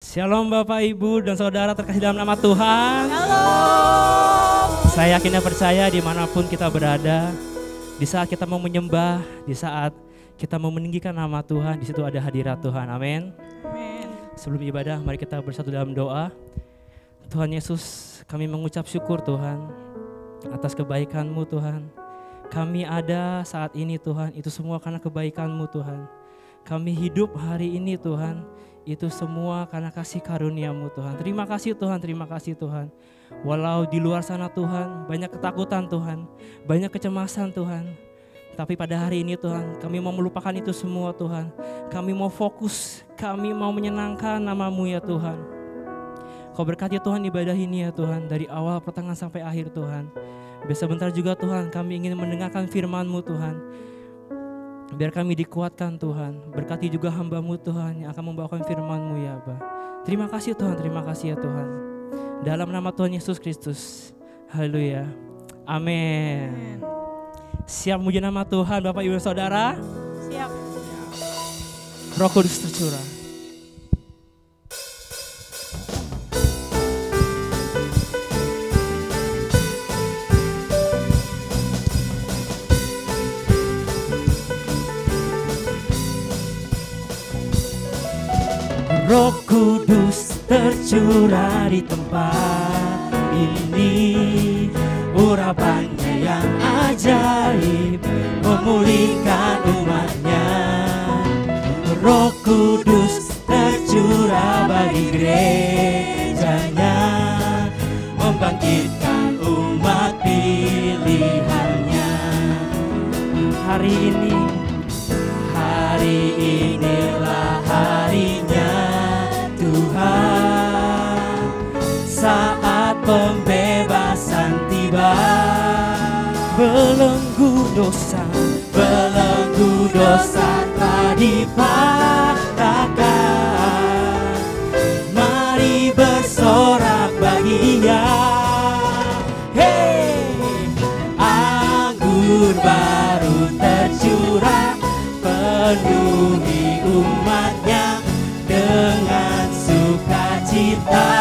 Shalom Bapak Ibu dan Saudara terkasih dalam nama Tuhan. Halo. Saya yakin dan percaya dimanapun kita berada, di saat kita mau menyembah, di saat kita mau meninggikan nama Tuhan, di situ ada hadirat Tuhan. Amin. Amin. Sebelum ibadah, mari kita bersatu dalam doa. Tuhan Yesus, kami mengucap syukur Tuhan atas kebaikan-Mu Tuhan. Kami ada saat ini Tuhan, itu semua karena kebaikan-Mu Tuhan. Kami hidup hari ini Tuhan, itu semua karena kasih karunia-Mu Tuhan. Terima kasih Tuhan, terima kasih Tuhan. Walau di luar sana Tuhan, banyak ketakutan Tuhan, banyak kecemasan Tuhan. Tapi pada hari ini Tuhan, kami mau melupakan itu semua Tuhan. Kami mau fokus, kami mau menyenangkan nama-Mu ya Tuhan. Kau berkati Tuhan ibadah ini ya Tuhan, dari awal pertengahan sampai akhir Tuhan. Sebentar juga Tuhan, kami ingin mendengarkan firman-Mu Tuhan. Biar kami dikuatkan Tuhan, berkati juga hamba-Mu Tuhan yang akan membawakan firman-Mu ya Abah. Terima kasih Tuhan, terima kasih ya Tuhan. Dalam nama Tuhan Yesus Kristus, haleluya, amin. Siap memuji nama Tuhan Bapak Ibu Saudara? Siap. Roh Kudus tercurah. Roh Kudus tercurah di tempat ini, urapannya yang ajaib memulihkan umatnya. Roh Kudus tercurah bagi gerejanya, membangkitkan umat pilihannya. Hari inilah harinya Tuhan, saat pembebasan tiba. Belenggu dosa telah dipatahkan. Mari bersorak bagi Ia. Hey, anggur baru tercurah, penuhi umatnya dengan sukacita.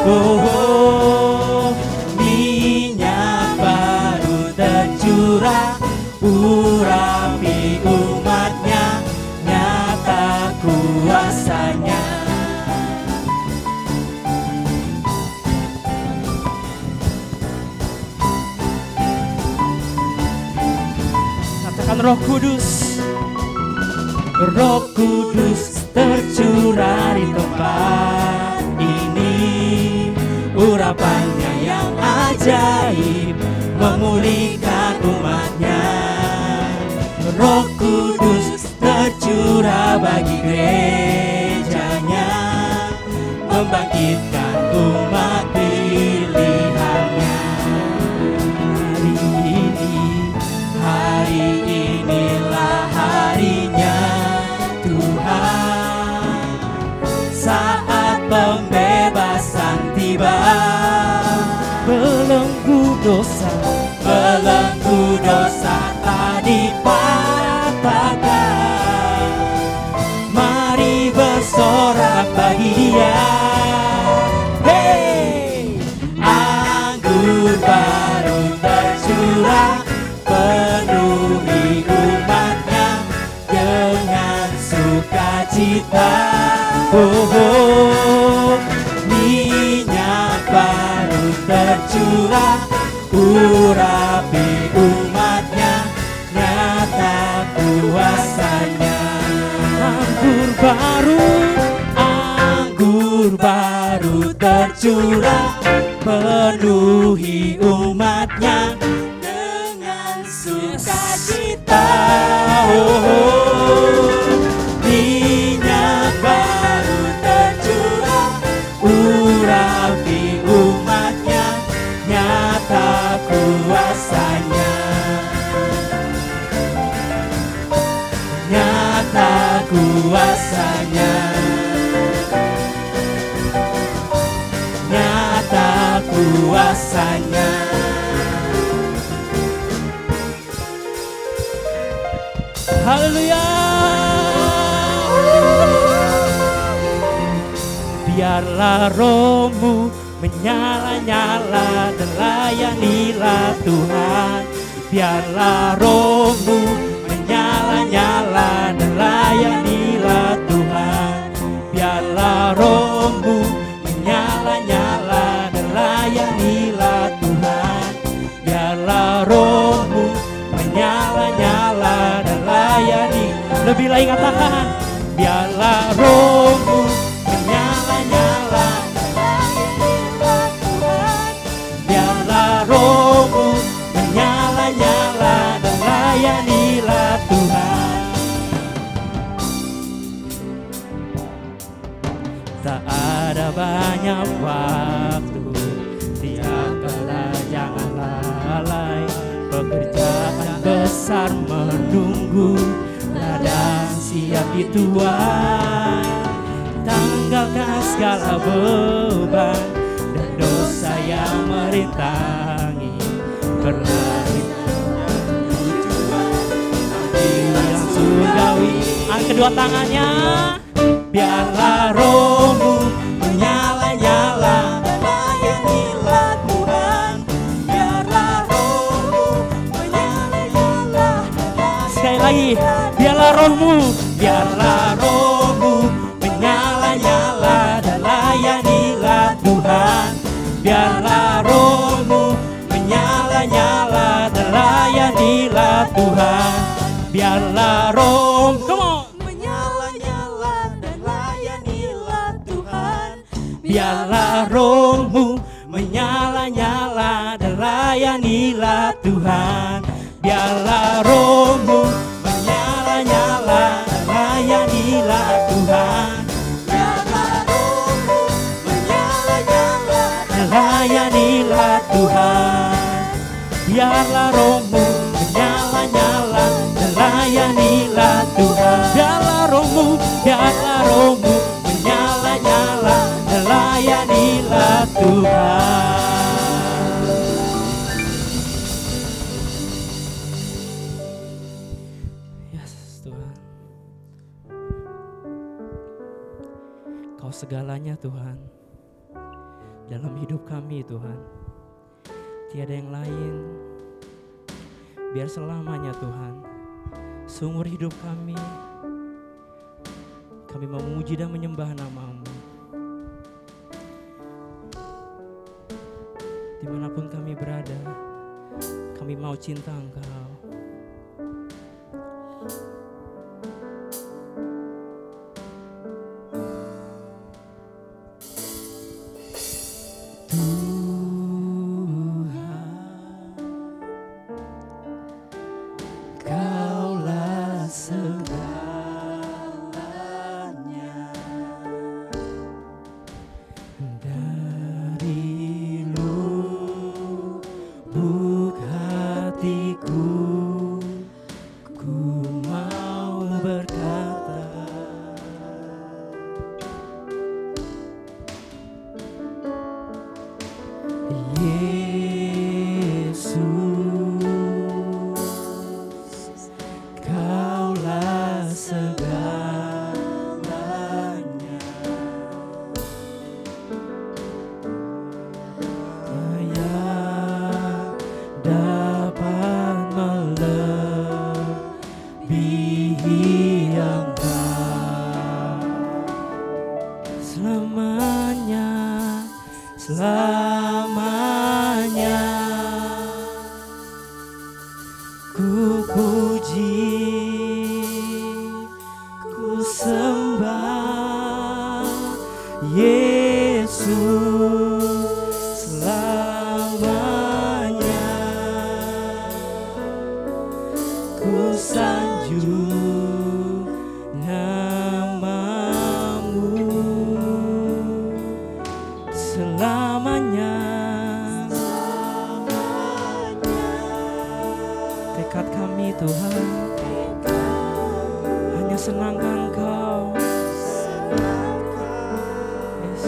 Oh, minyak baru tercurah, urapi umatnya, nyata kuasanya. Katakan Roh Kudus. Roh Kudus tercurah di tempat ini, urapannya yang ajaib memulihkan umatnya. Roh Kudus tercurah bagi gerejanya, membangkitkan umat pilihannya. Hari inilah harinya Tuhan, saat pembebasan tiba. Belenggu dosa tak dipatahkan. Mari bersorak bagi Dia. Hey, anggur baru tercurah, penuhi umatnya dengan sukacita. Oh, minyak baru tercurah, urapi umatnya, nyata kuasanya. Anggur baru tercurah, penuhi umatnya dengan sukacita. Oh, minyak baru tercurah, urapi umatnya, nyata kuasanya. Nyata kuasanya. Nyata kuasanya. Haleluya. Biarlah rohmu menyala-nyala dan layanilah Tuhan. Biarlah rohmu menyala-nyala dan layanilah Tuhan. Biarlah rohmu menyala-nyala dan layanilah Tuhan. Biarlah rohmu menyala-nyala dan layani. Lebih lagi katakan, biarlah rohmu menyala-nyala dan layanilah Tuhan. Biarlah rohmu menyala-nyala dan layanilah Tuhan. Tak ada banyak waktu, tiap kala jangan lalai. Pekerjaan besar menunggu, ladang siap dituai. Tanggalkan segala beban dan dosa yang merintangi. Berlari yang surgawi. Angkat kedua tangannya. Biarlah rohmu menyala-nyala dan layanilah Tuhan. Biarlah rohmu menyala-nyala. Sekali lagi, biarlah rohmu menyala-nyala dan layanilah Tuhan. Biarlah rohmu menyala-nyala dan layanilah Tuhan. Biarlah rohmu, come on. Biarlah rohmu menyala-nyala dan layanilah Tuhan. Biarlah rohmu menyala-nyala dan layanilah Tuhan. Biarlah rohmu menyala-nyala dan layanilah Tuhan. Biarlah rohmu menyala-nyala dan layanilah Tuhan. Biarlah rohmu menyala-nyala dan layanilah Tuhan. Yes, Tuhan. Kau segalanya Tuhan dalam hidup kami Tuhan. Tiada yang lain. Biar selamanya Tuhan seumur hidup kami memuji dan menyembah nama-Mu. Dimanapun kami berada, kami mau cinta Engkau. Senangkan Kau, yes.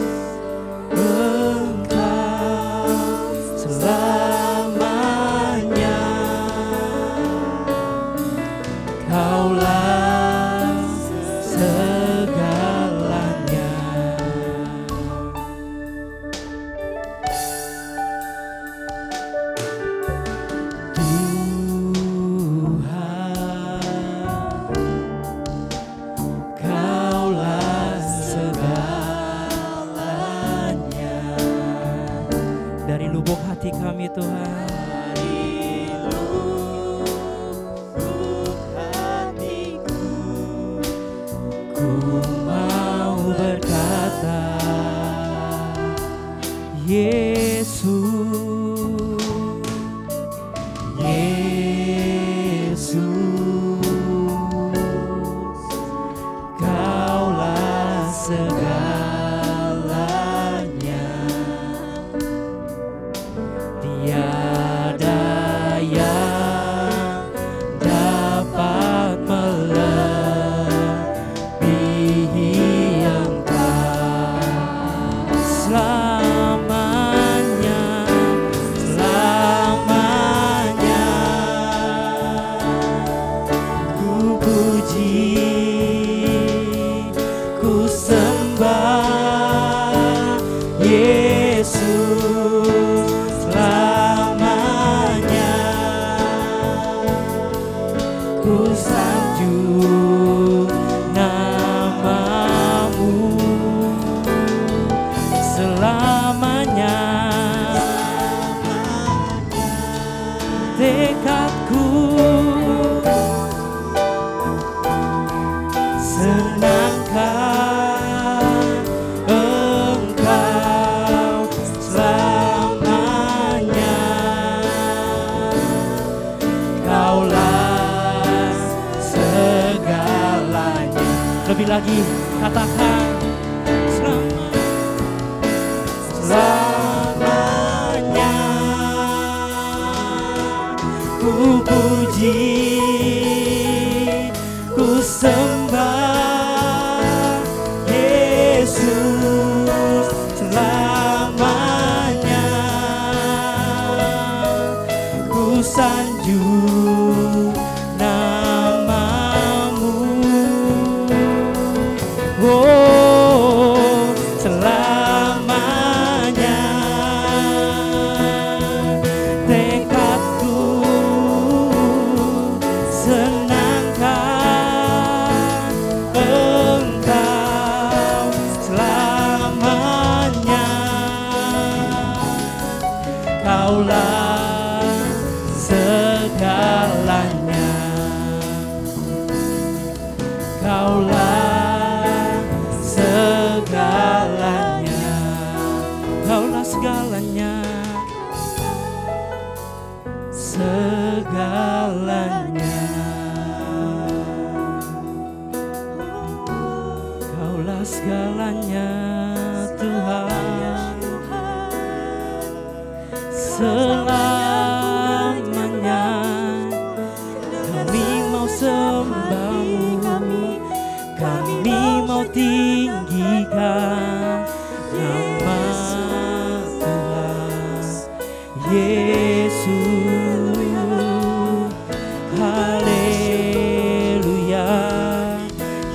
hati kami Tuhan. Ku mau berkata, Yesus, Yesus, Kaulah segalanya. Tiada yang dapat melebihi Engkau. Selamanya, selamanya ku puji, ku sembah Yesus. Selamanya ku sanjung namamu. Selamanya tekadku senangkan Engkau. Selamanya Kaulah segalanya. Lebih lagi katakan, selamanya ku puji, ku sembah Yesus. Selamanya ku sanjung namamu. Oh, selamanya tekadku senangkan Engkau. Selamanya Kaulah segalanya. Kaulah segalanya. Kaulah segalanya. Segalanya. Kaulah segalanya Tuhan. Selamanya kami mau sembah-Mu, kami mau tinggikan nama Tuhan Yesus. Haleluya.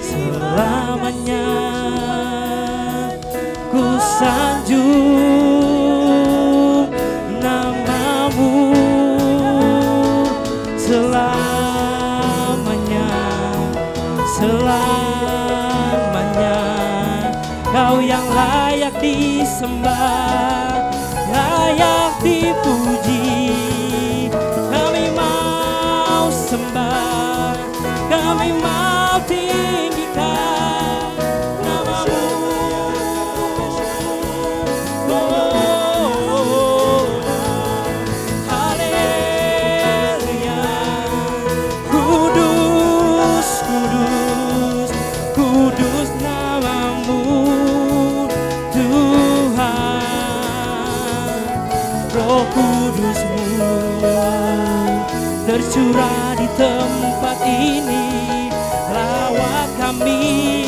Selamanya ku sanjung namamu. Selamanya, selamanya Kau yang layak disembah, layak dipuji. Kami mau sembah, kami mau tinggikan namamu. Oh, haleluya. Kudus, kudus, kudus namamu Tuhan. Roh Kudus-Mu tercurah di tempat ini. Rawat kami,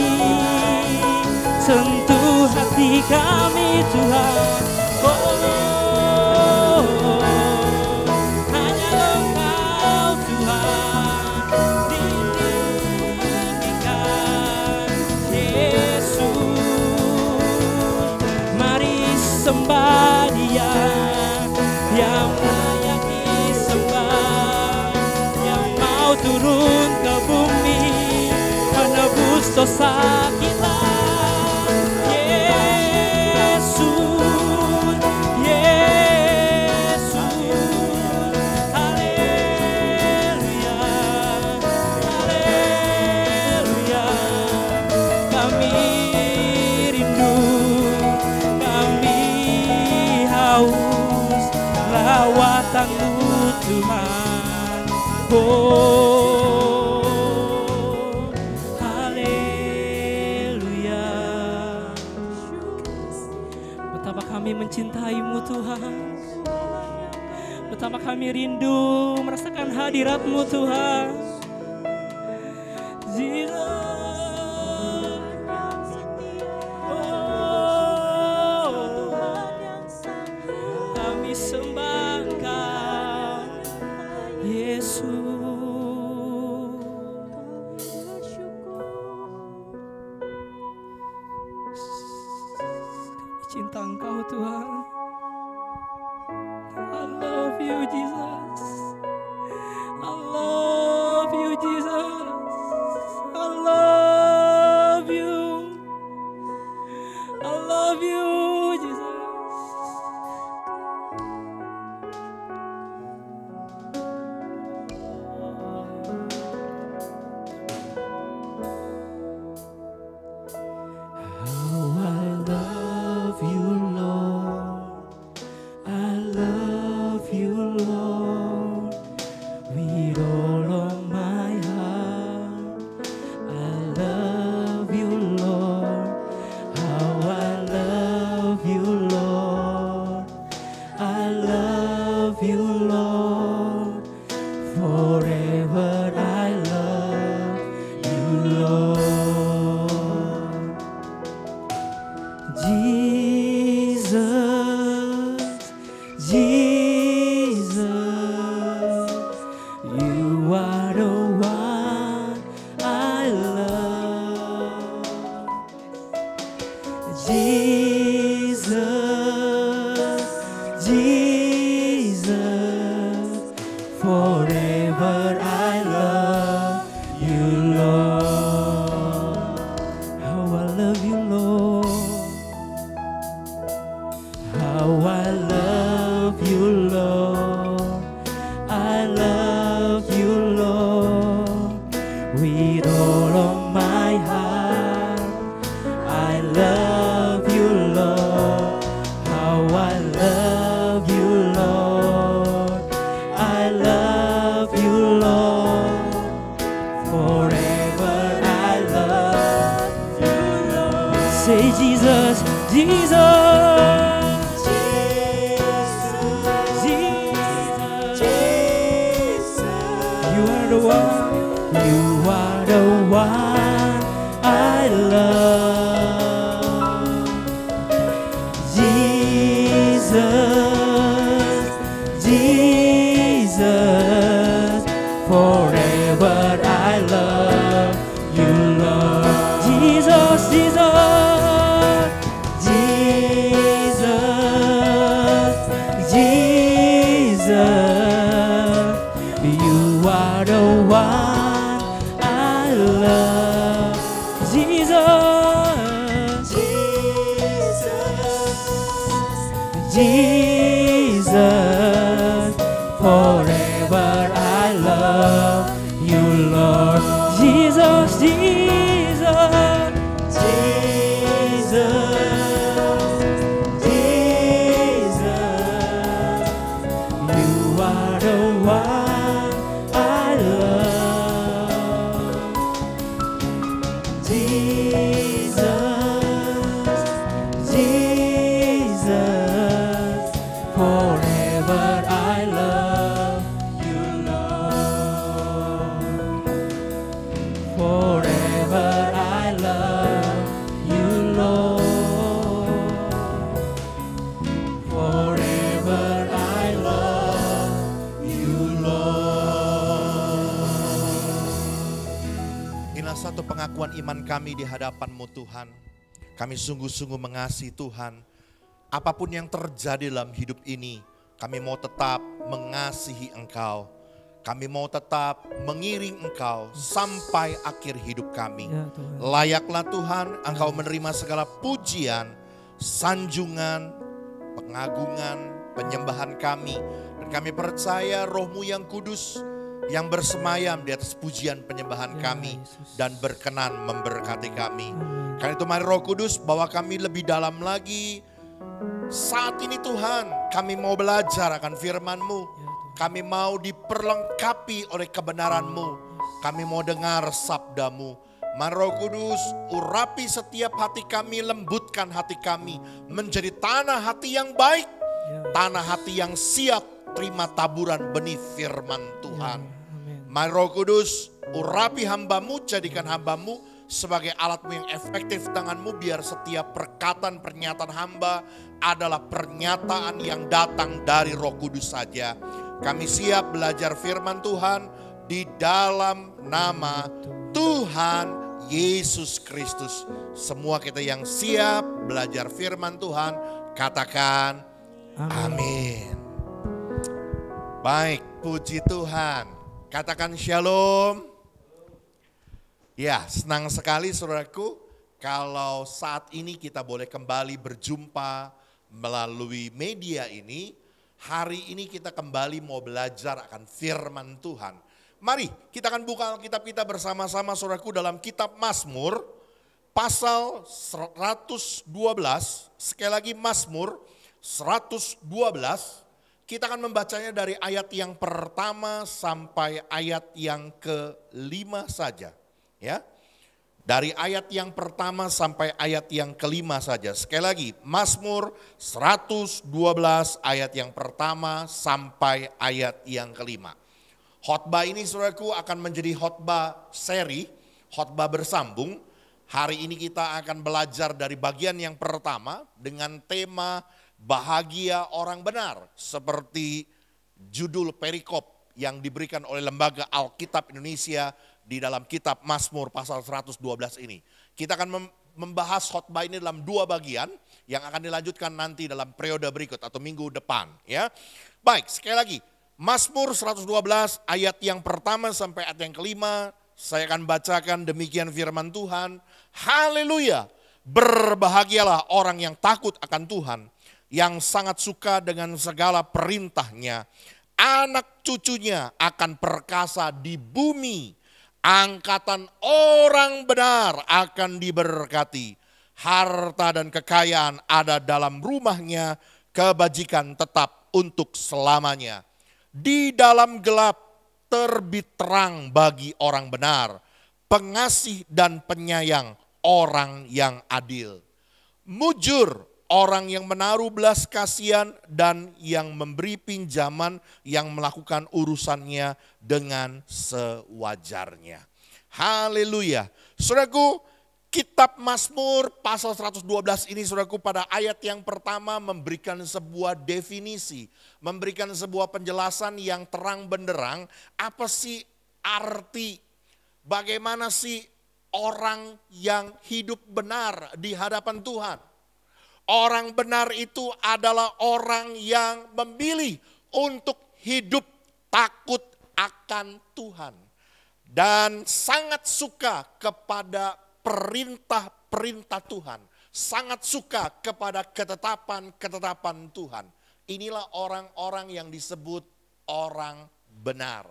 sentuh hati kami Tuhan. Oh, hanya Engkau Tuhan ditinggikan Yesus. Mari sembah Dia yang layak disembah, yang mau turun ke bumi menebus dosa kita. Yesus, Yesus. kebesaran-Mu Tuhan. Oh, haleluya. Betapa kami mencintai-Mu Tuhan. Betapa kami rindu merasakan hadirat-Mu Tuhan. Jesus. Sembah Engkau, Yesus. Kami cinta Engkau Tuhan. I love you Jesus. I love you Jesus. I love you. I love you Jesus. Say Jesus, Jesus, Jesus, you are the one, you are the one I love. Jesus, Jesus, forever I love you, Lord. Jesus, Jesus. Jesus, forever I love you, Lord. Jesus, Jesus, Jesus, Jesus, you are the one I love. Jesus, Jesus, forever I love you, Lord. Forever I love you, Lord. Forever I love you, Lord. Inilah satu pengakuan iman kami di hadapan-Mu Tuhan. Kami sungguh-sungguh mengasihi Tuhan. Apapun yang terjadi dalam hidup ini, kami mau tetap mengasihi Engkau. Kami mau tetap mengiring Engkau sampai akhir hidup kami. Ya, Tuhan. Layaklah Tuhan, Engkau menerima segala pujian, sanjungan, pengagungan, penyembahan kami. Dan kami percaya Roh-Mu yang kudus yang bersemayam di atas pujian penyembahan Ya, kami Yesus. dan berkenan memberkati kami. Amin. Karena itu mari Roh Kudus bawa kami lebih dalam lagi. Saat ini Tuhan, kami mau belajar akan firman-Mu. Ya, Tuhan. Kami mau diperlengkapi oleh kebenaran-Mu. Kami mau dengar sabda-Mu. Mari Roh Kudus, urapi setiap hati kami, lembutkan hati kami menjadi tanah hati yang baik, tanah hati yang siap terima taburan benih firman Tuhan. Mari Roh Kudus, urapi hamba-Mu, jadikan hamba-Mu sebagai alat-Mu yang efektif tangan-Mu, biar setiap perkataan pernyataan hamba adalah pernyataan yang datang dari Roh Kudus saja. Kami siap belajar firman Tuhan di dalam nama Tuhan Yesus Kristus. Semua kita yang siap belajar firman Tuhan, katakan amin. Baik, puji Tuhan. Katakan shalom. Ya, senang sekali saudaraku kalau saat ini kita boleh kembali berjumpa melalui media ini. Hari ini kita kembali mau belajar akan firman Tuhan. Mari kita akan buka Alkitab kita bersama-sama saudaraku dalam kitab Mazmur pasal 112. Sekali lagi Mazmur 112. Kita akan membacanya dari ayat yang pertama sampai ayat yang ke-5 saja. Ya. Dari ayat yang pertama sampai ayat yang ke-5 saja. Sekali lagi, Mazmur 112 ayat yang pertama sampai ayat yang ke-5. Khotbah ini saudaraku akan menjadi khotbah seri, khotbah bersambung. Hari ini kita akan belajar dari bagian yang pertama dengan tema bahagia orang benar. Seperti judul perikop yang diberikan oleh Lembaga Alkitab Indonesia di dalam kitab Mazmur pasal 112 ini. Kita akan membahas khotbah ini dalam 2 bagian yang akan dilanjutkan nanti dalam periode berikut atau minggu depan. Ya, baik, sekali lagi Mazmur 112 ayat yang pertama sampai ayat yang ke-5. Saya akan bacakan demikian firman Tuhan. Haleluya, berbahagialah orang yang takut akan Tuhan, yang sangat suka dengan segala perintahnya. Anak cucunya akan perkasa di bumi. Angkatan orang benar akan diberkati. Harta dan kekayaan ada dalam rumahnya, kebajikan tetap untuk selamanya. Di dalam gelap terbit terang bagi orang benar, pengasih dan penyayang orang yang adil. Mujur orang yang menaruh belas kasihan dan yang memberi pinjaman, yang melakukan urusannya dengan sewajarnya. Haleluya. Saudaraku, kitab Mazmur pasal 112 ini saudaraku pada ayat yang pertama memberikan sebuah definisi, memberikan sebuah penjelasan yang terang benderang. Apa sih arti, bagaimana sih orang yang hidup benar di hadapan Tuhan? Orang benar itu adalah orang yang memilih untuk hidup takut akan Tuhan. Dan sangat suka kepada perintah-perintah Tuhan. Sangat suka kepada ketetapan-ketetapan Tuhan. Inilah orang-orang yang disebut orang benar.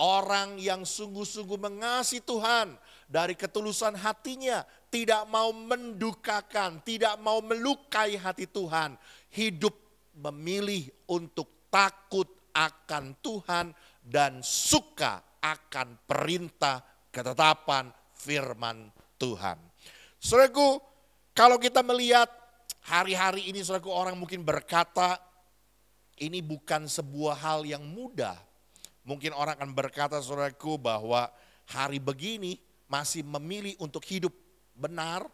Orang yang sungguh-sungguh mengasihi Tuhan dari ketulusan hatinya, tidak mau mendukakan, tidak mau melukai hati Tuhan. Hidup memilih untuk takut akan Tuhan dan suka akan perintah, ketetapan, firman Tuhan. Saudaraku, kalau kita melihat hari-hari ini, saudaraku, orang mungkin berkata ini bukan sebuah hal yang mudah. Mungkin orang akan berkata saudaraku bahwa hari begini masih memilih untuk hidup benar,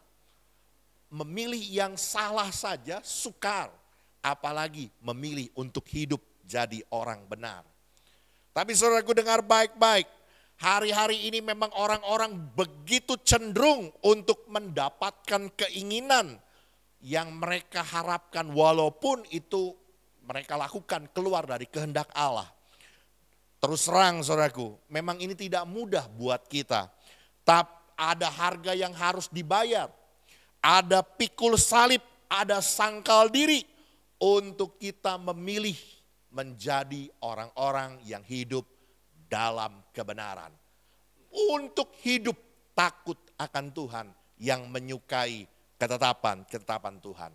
memilih yang salah saja sukar, apalagi memilih untuk hidup jadi orang benar. Tapi saudaraku dengar baik-baik, hari-hari ini memang orang-orang begitu cenderung untuk mendapatkan keinginan yang mereka harapkan walaupun itu mereka lakukan keluar dari kehendak Allah. Terus terang saudaraku, memang ini tidak mudah buat kita. Tapi ada harga yang harus dibayar. Ada pikul salib, ada sangkal diri untuk kita memilih menjadi orang-orang yang hidup dalam kebenaran. Untuk hidup takut akan Tuhan yang menyukai ketetapan Tuhan.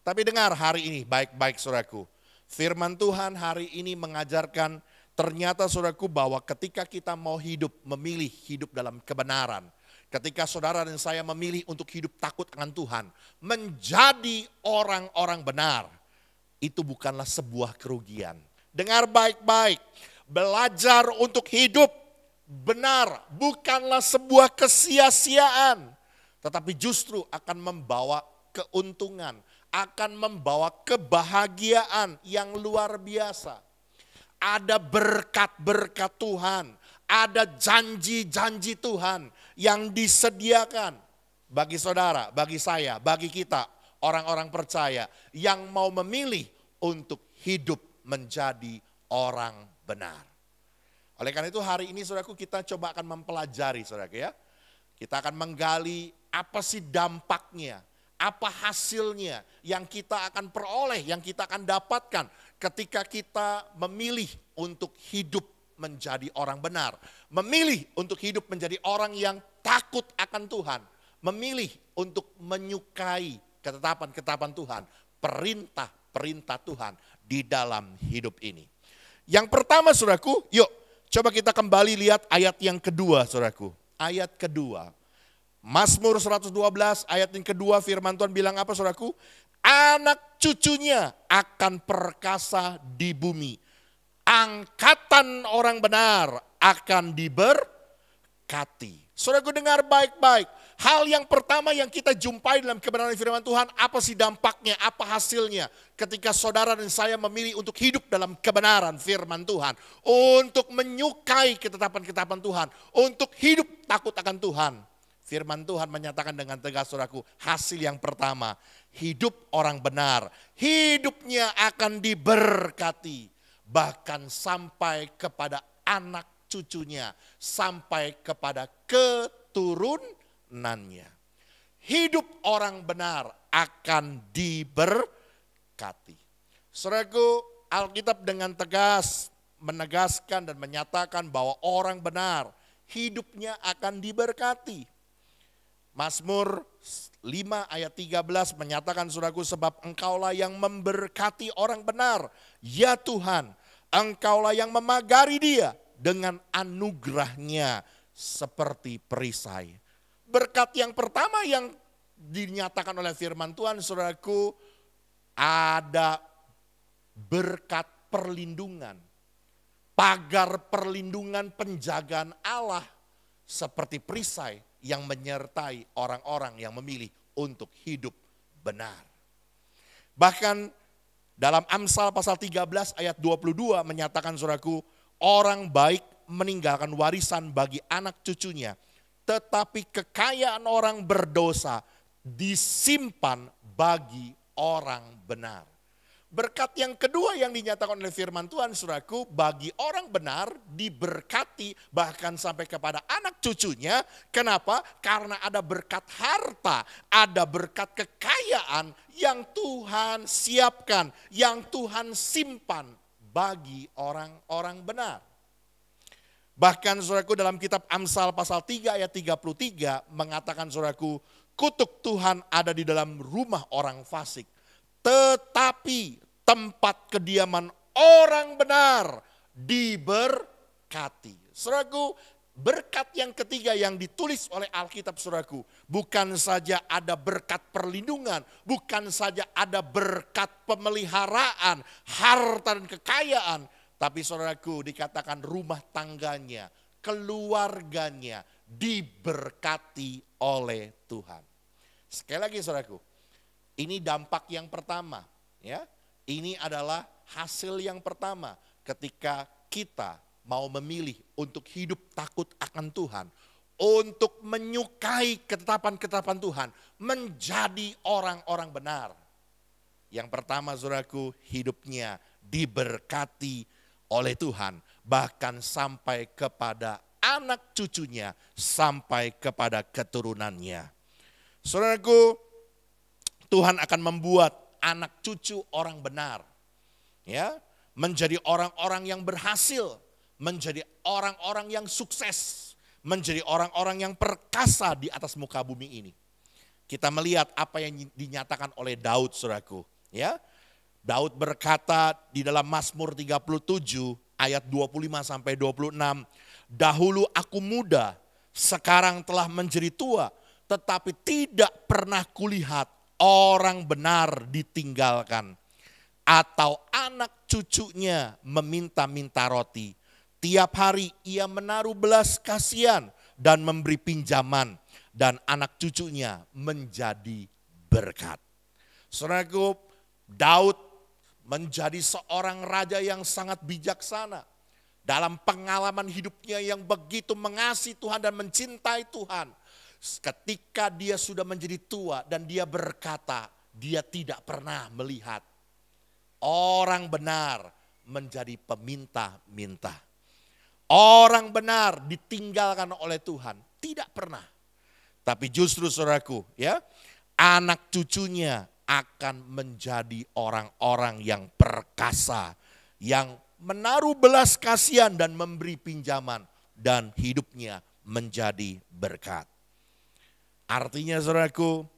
Tapi dengar hari ini baik-baik saudaraku. Firman Tuhan hari ini mengajarkan ternyata saudaraku bahwa ketika kita mau hidup, memilih hidup dalam kebenaran. Ketika saudara dan saya memilih untuk hidup takut akan Tuhan, menjadi orang-orang benar, itu bukanlah sebuah kerugian. Dengar baik-baik, belajar untuk hidup benar bukanlah sebuah kesia-siaan, tetapi justru akan membawa keuntungan, akan membawa kebahagiaan yang luar biasa. Ada berkat-berkat Tuhan, ada janji-janji Tuhan yang disediakan bagi saudara, bagi saya, bagi kita, orang-orang percaya yang mau memilih untuk hidup menjadi orang benar. Oleh karena itu hari ini saudaraku kita coba akan mempelajari saudaraku ya. Kita akan menggali apa sih dampaknya, apa hasilnya yang kita akan peroleh, yang kita akan dapatkan ketika kita memilih untuk hidup menjadi orang benar. Memilih untuk hidup menjadi orang yang takut akan Tuhan. Memilih untuk menyukai ketetapan-ketetapan Tuhan, perintah-perintah Tuhan di dalam hidup ini. Yang pertama saudaraku, yuk coba kita kembali lihat ayat yang kedua saudaraku. Ayat kedua. Mazmur 112 ayat yang kedua firman Tuhan bilang apa saudaraku? Anak cucunya akan perkasa di bumi. Angkatan orang benar akan diberkati. Saudaraku dengar baik-baik. Hal yang pertama yang kita jumpai dalam kebenaran firman Tuhan, apa sih dampaknya, apa hasilnya ketika saudara dan saya memilih untuk hidup dalam kebenaran firman Tuhan, untuk menyukai ketetapan-ketetapan Tuhan, untuk hidup takut akan Tuhan. Firman Tuhan menyatakan dengan tegas saudaraku, hasil yang pertama, hidup orang benar, hidupnya akan diberkati, bahkan sampai kepada anak cucunya, sampai kepada keturunannya. Hidup orang benar akan diberkati. Saudaraku, Alkitab dengan tegas menegaskan dan menyatakan bahwa orang benar hidupnya akan diberkati. Mazmur 5 ayat 13 menyatakan saudaraku, sebab engkaulah yang memberkati orang benar. Ya Tuhan, engkaulah yang memagari dia dengan anugerahnya seperti perisai. Berkat yang pertama yang dinyatakan oleh firman Tuhan saudaraku, ada berkat perlindungan. Pagar perlindungan penjagaan Allah seperti perisai yang menyertai orang-orang yang memilih untuk hidup benar. Bahkan dalam Amsal pasal 13 ayat 22 menyatakan saudaraku, orang baik meninggalkan warisan bagi anak cucunya, tetapi kekayaan orang berdosa disimpan bagi orang benar. Berkat yang kedua yang dinyatakan oleh firman Tuhan saudaraku, bagi orang benar diberkati bahkan sampai kepada anak cucunya. Kenapa? Karena ada berkat harta, ada berkat kekayaan yang Tuhan siapkan, yang Tuhan simpan bagi orang-orang benar. Bahkan saudaraku dalam kitab Amsal pasal 3 ayat 33 mengatakan saudaraku, kutuk Tuhan ada di dalam rumah orang fasik, tetapi tempat kediaman orang benar diberkati. Saudaraku, berkat yang ketiga yang ditulis oleh Alkitab saudaraku, bukan saja ada berkat perlindungan, bukan saja ada berkat pemeliharaan, harta dan kekayaan, tapi saudaraku dikatakan rumah tangganya, keluarganya diberkati oleh Tuhan. Sekali lagi saudaraku, ini dampak yang pertama, ya. Ini adalah hasil yang pertama ketika kita mau memilih untuk hidup takut akan Tuhan, untuk menyukai ketetapan-ketetapan Tuhan, menjadi orang-orang benar. Yang pertama saudaraku, hidupnya diberkati oleh Tuhan, bahkan sampai kepada anak cucunya, sampai kepada keturunannya. Saudaraku, Tuhan akan membuat anak cucu orang benar, ya, menjadi orang-orang yang berhasil, menjadi orang-orang yang sukses, menjadi orang-orang yang perkasa di atas muka bumi ini. Kita melihat apa yang dinyatakan oleh Daud, saudaraku, ya. Daud berkata di dalam Mazmur 37 ayat 25 sampai 26, dahulu aku muda, sekarang telah menjadi tua, tetapi tidak pernah kulihat orang benar ditinggalkan, atau anak cucunya meminta-minta roti. Tiap hari ia menaruh belas kasihan dan memberi pinjaman, dan anak cucunya menjadi berkat. Saudaraku, Daud menjadi seorang raja yang sangat bijaksana. Dalam pengalaman hidupnya yang begitu mengasihi Tuhan dan mencintai Tuhan. Ketika dia sudah menjadi tua dan dia berkata, dia tidak pernah melihat orang benar menjadi peminta-minta. Orang benar ditinggalkan oleh Tuhan, tidak pernah. Tapi justru saudaraku, ya, anak cucunya akan menjadi orang-orang yang perkasa, yang menaruh belas kasihan dan memberi pinjaman, dan hidupnya menjadi berkat. Artinya saudaraku,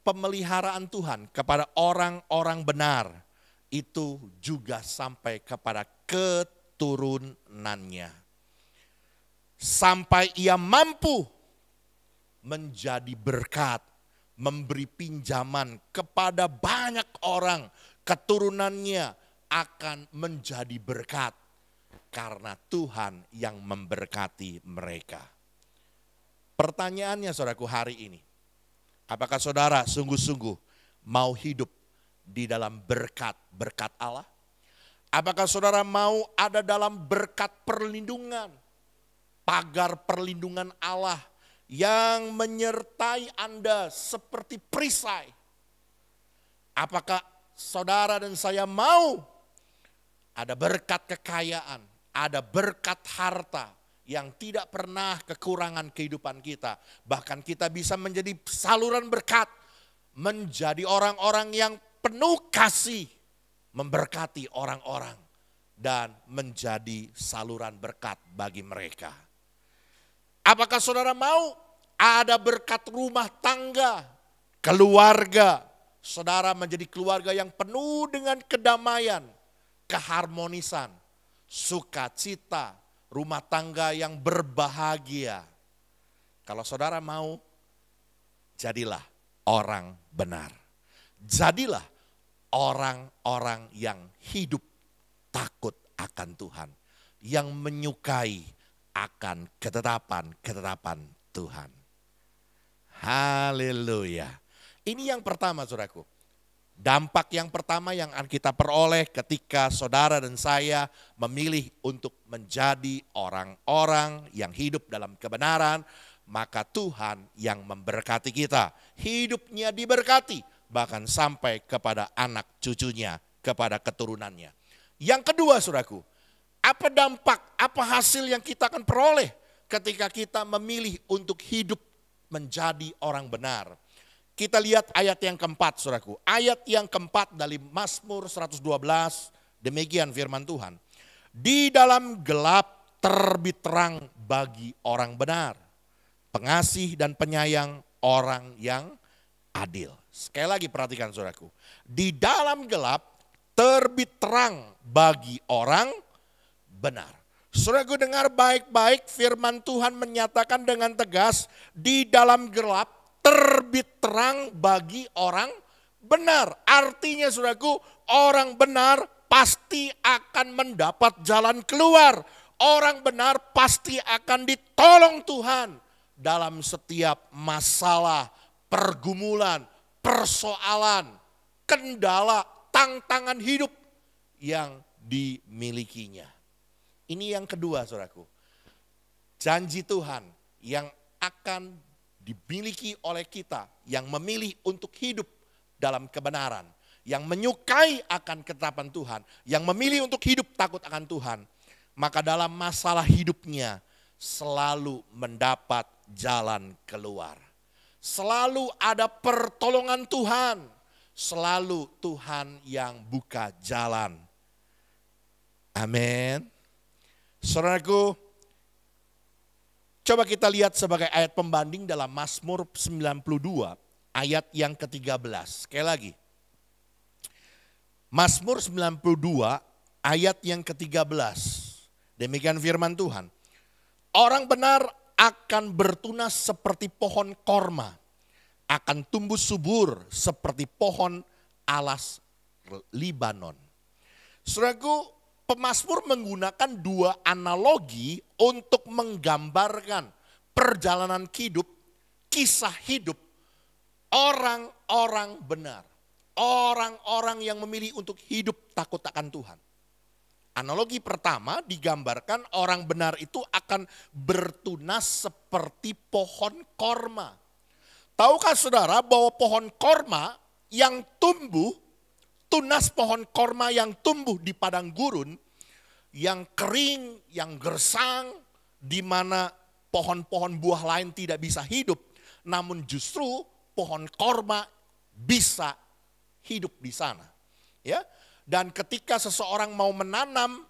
pemeliharaan Tuhan kepada orang-orang benar itu juga sampai kepada keturunannya. Sampai ia mampu menjadi berkat, memberi pinjaman kepada banyak orang, keturunannya akan menjadi berkat karena Tuhan yang memberkati mereka. Pertanyaannya saudaraku hari ini, apakah saudara sungguh-sungguh mau hidup di dalam berkat Allah? Apakah saudara mau ada dalam berkat perlindungan, pagar perlindungan Allah yang menyertai Anda seperti perisai? Apakah saudara dan saya mau ada berkat kekayaan, ada berkat harta yang tidak pernah kekurangan kehidupan kita. Bahkan kita bisa menjadi saluran berkat, menjadi orang-orang yang penuh kasih, memberkati orang-orang dan menjadi saluran berkat bagi mereka. Apakah saudara mau ada berkat rumah tangga, keluarga, saudara menjadi keluarga yang penuh dengan kedamaian, keharmonisan, sukacita, rumah tangga yang berbahagia? Kalau saudara mau, jadilah orang benar. Jadilah orang-orang yang hidup takut akan Tuhan, yang menyukai akan ketetapan Tuhan. Haleluya. Ini yang pertama saudaraku. Dampak yang pertama yang akan kita peroleh ketika saudara dan saya memilih untuk menjadi orang-orang yang hidup dalam kebenaran, maka Tuhan yang memberkati kita. Hidupnya diberkati, bahkan sampai kepada anak cucunya, kepada keturunannya. Yang kedua saudaraku, apa dampak, apa hasil yang kita akan peroleh ketika kita memilih untuk hidup menjadi orang benar? Kita lihat ayat yang keempat saudaraku. Ayat yang keempat dari Mazmur 112, demikian firman Tuhan. Di dalam gelap terbit terang bagi orang benar, pengasih dan penyayang orang yang adil. Sekali lagi perhatikan saudaraku. Di dalam gelap terbit terang bagi orang benar. Saudaraku, dengar baik-baik, firman Tuhan menyatakan dengan tegas, di dalam gelap terbit terang bagi orang benar. Artinya saudaraku, orang benar pasti akan mendapat jalan keluar. Orang benar pasti akan ditolong Tuhan dalam setiap masalah, pergumulan, persoalan, kendala, tantangan hidup yang dimilikinya. Ini yang kedua saudaraku. Janji Tuhan yang akan dimiliki oleh kita yang memilih untuk hidup dalam kebenaran, yang menyukai akan ketetapan Tuhan, yang memilih untuk hidup takut akan Tuhan, maka dalam masalah hidupnya selalu mendapat jalan keluar. Selalu ada pertolongan Tuhan, selalu Tuhan yang buka jalan. Amin. Saudaraku, coba kita lihat sebagai ayat pembanding dalam Mazmur 92 ayat yang ke-13. Sekali lagi. Mazmur 92 ayat yang ke-13. Demikian firman Tuhan. Orang benar akan bertunas seperti pohon korma, akan tumbuh subur seperti pohon alas Libanon. Saudaraku, pemazmur menggunakan dua analogi untuk menggambarkan perjalanan hidup, kisah hidup orang-orang benar. Orang-orang yang memilih untuk hidup takut akan Tuhan. Analogi pertama digambarkan orang benar itu akan bertunas seperti pohon korma. Tahukah saudara bahwa pohon korma yang tumbuh, tunas pohon korma yang tumbuh di padang gurun, yang kering, yang gersang, di mana pohon-pohon buah lain tidak bisa hidup, namun justru pohon korma bisa hidup di sana. Ya. Dan ketika seseorang mau menanam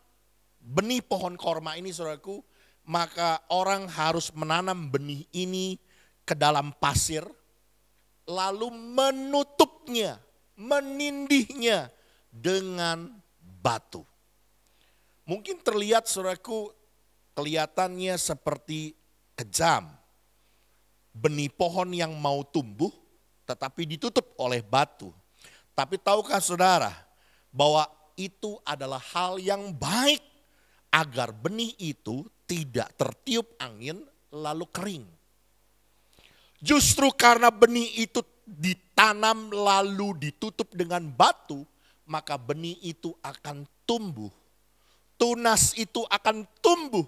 benih pohon korma ini, saudaraku, maka orang harus menanam benih ini ke dalam pasir, lalu menutupnya, menindihnya dengan batu. Mungkin terlihat, saudaraku, kelihatannya seperti kejam. Benih pohon yang mau tumbuh tetapi ditutup oleh batu. Tapi tahukah saudara bahwa itu adalah hal yang baik agar benih itu tidak tertiup angin lalu kering. Justru karena benih itu ditanam lalu ditutup dengan batu, maka benih itu akan tumbuh. Tunas itu akan tumbuh.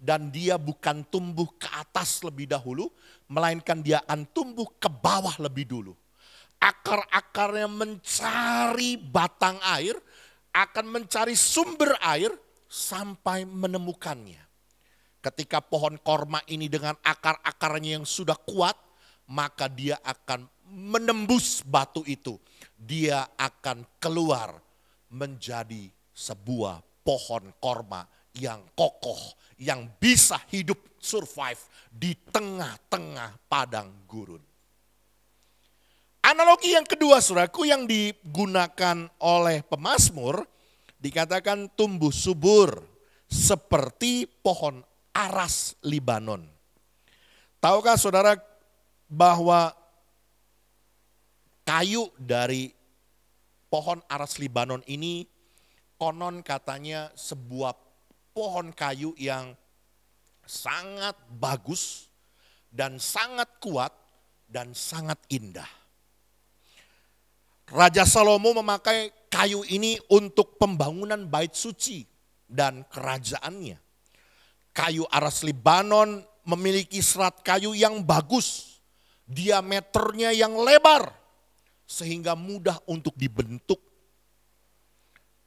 Dan dia bukan tumbuh ke atas lebih dahulu, melainkan dia akan tumbuh ke bawah lebih dulu. Akar-akarnya mencari batang air, akan mencari sumber air sampai menemukannya. Ketika pohon korma ini dengan akar-akarnya yang sudah kuat, maka dia akan menembus batu itu. Dia akan keluar menjadi sebuah pohon korma yang kokoh, yang bisa hidup survive di tengah-tengah padang gurun. Analogi yang kedua, saudaraku, yang digunakan oleh pemazmur dikatakan tumbuh subur seperti pohon aras Libanon. Tahukah saudara bahwa kayu dari pohon aras Libanon ini konon katanya sebuah pohon kayu yang sangat bagus dan sangat kuat dan sangat indah. Raja Salomo memakai kayu ini untuk pembangunan bait suci dan kerajaannya. Kayu aras Libanon memiliki serat kayu yang bagus, diameternya yang lebar, sehingga mudah untuk dibentuk.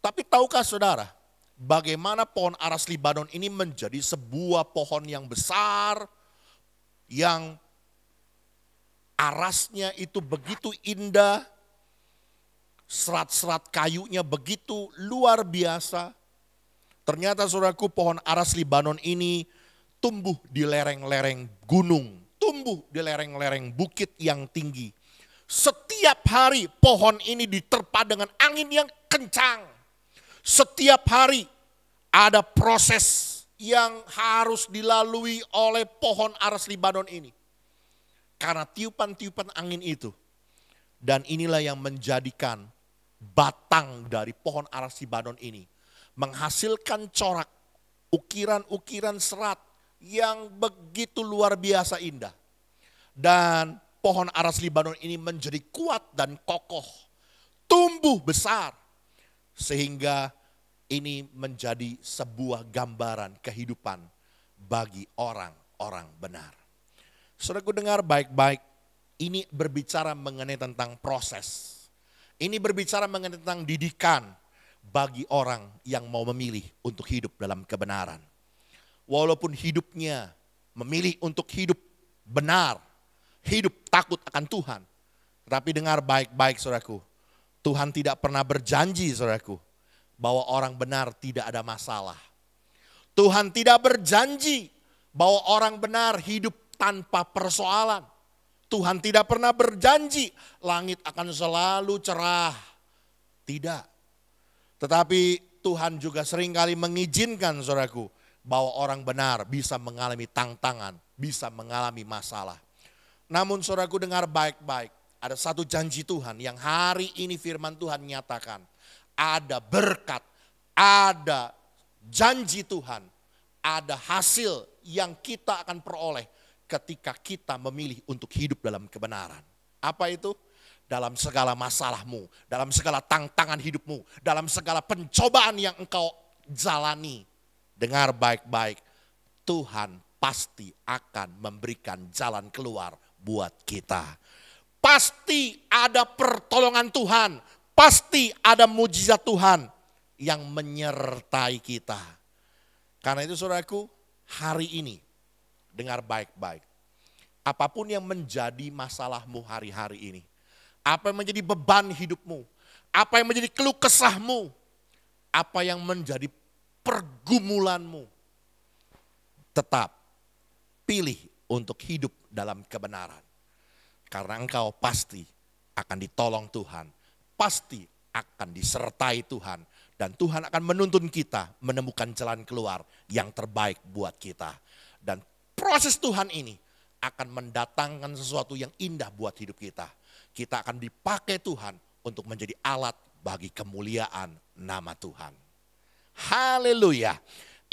Tapi tahukah saudara, bagaimana pohon aras Libanon ini menjadi sebuah pohon yang besar, yang arasnya itu begitu indah, serat-serat kayunya begitu luar biasa. Ternyata saudaraku, pohon aras Libanon ini tumbuh di lereng-lereng gunung, tumbuh di lereng-lereng bukit yang tinggi. Setiap hari pohon ini diterpa dengan angin yang kencang. Setiap hari ada proses yang harus dilalui oleh pohon aras Libanon ini. Karena tiupan-tiupan angin itu. Dan inilah yang menjadikan batang dari pohon aras Libanon ini menghasilkan corak, ukiran-ukiran serat yang begitu luar biasa indah. Dan pohon aras Libanon ini menjadi kuat dan kokoh, tumbuh besar, sehingga ini menjadi sebuah gambaran kehidupan bagi orang-orang benar. Saudaraku, dengar baik-baik, ini berbicara mengenai tentang proses. Ini berbicara mengenai tentang didikan bagi orang yang mau memilih untuk hidup dalam kebenaran. Walaupun hidupnya memilih untuk hidup benar, hidup takut akan Tuhan. Tetapi dengar baik-baik saudaraku, Tuhan tidak pernah berjanji saudaraku bahwa orang benar tidak ada masalah. Tuhan tidak berjanji bahwa orang benar hidup tanpa persoalan. Tuhan tidak pernah berjanji langit akan selalu cerah. Tidak. Tetapi Tuhan juga seringkali mengizinkan saudaraku bahwa orang benar bisa mengalami tantangan, bisa mengalami masalah. Namun saudaraku dengar baik-baik, ada satu janji Tuhan yang hari ini firman Tuhan nyatakan. Ada berkat, ada janji Tuhan, ada hasil yang kita akan peroleh ketika kita memilih untuk hidup dalam kebenaran. Apa itu? Dalam segala masalahmu, dalam segala tantangan hidupmu, dalam segala pencobaan yang engkau jalani. Dengar baik-baik, Tuhan pasti akan memberikan jalan keluar buat kita. Pasti ada pertolongan Tuhan, pasti ada mujizat Tuhan yang menyertai kita. Karena itu saudaraku, hari ini dengar baik-baik. Apapun yang menjadi masalahmu hari-hari ini, apa yang menjadi beban hidupmu, apa yang menjadi keluh kesahmu, apa yang menjadi pergumulanmu, tetap pilih untuk hidup dalam kebenaran. Karena engkau pasti akan ditolong Tuhan, pasti akan disertai Tuhan. Dan Tuhan akan menuntun kita menemukan jalan keluar yang terbaik buat kita. Dan proses Tuhan ini akan mendatangkan sesuatu yang indah buat hidup kita. Kita akan dipakai Tuhan untuk menjadi alat bagi kemuliaan nama Tuhan. Haleluya.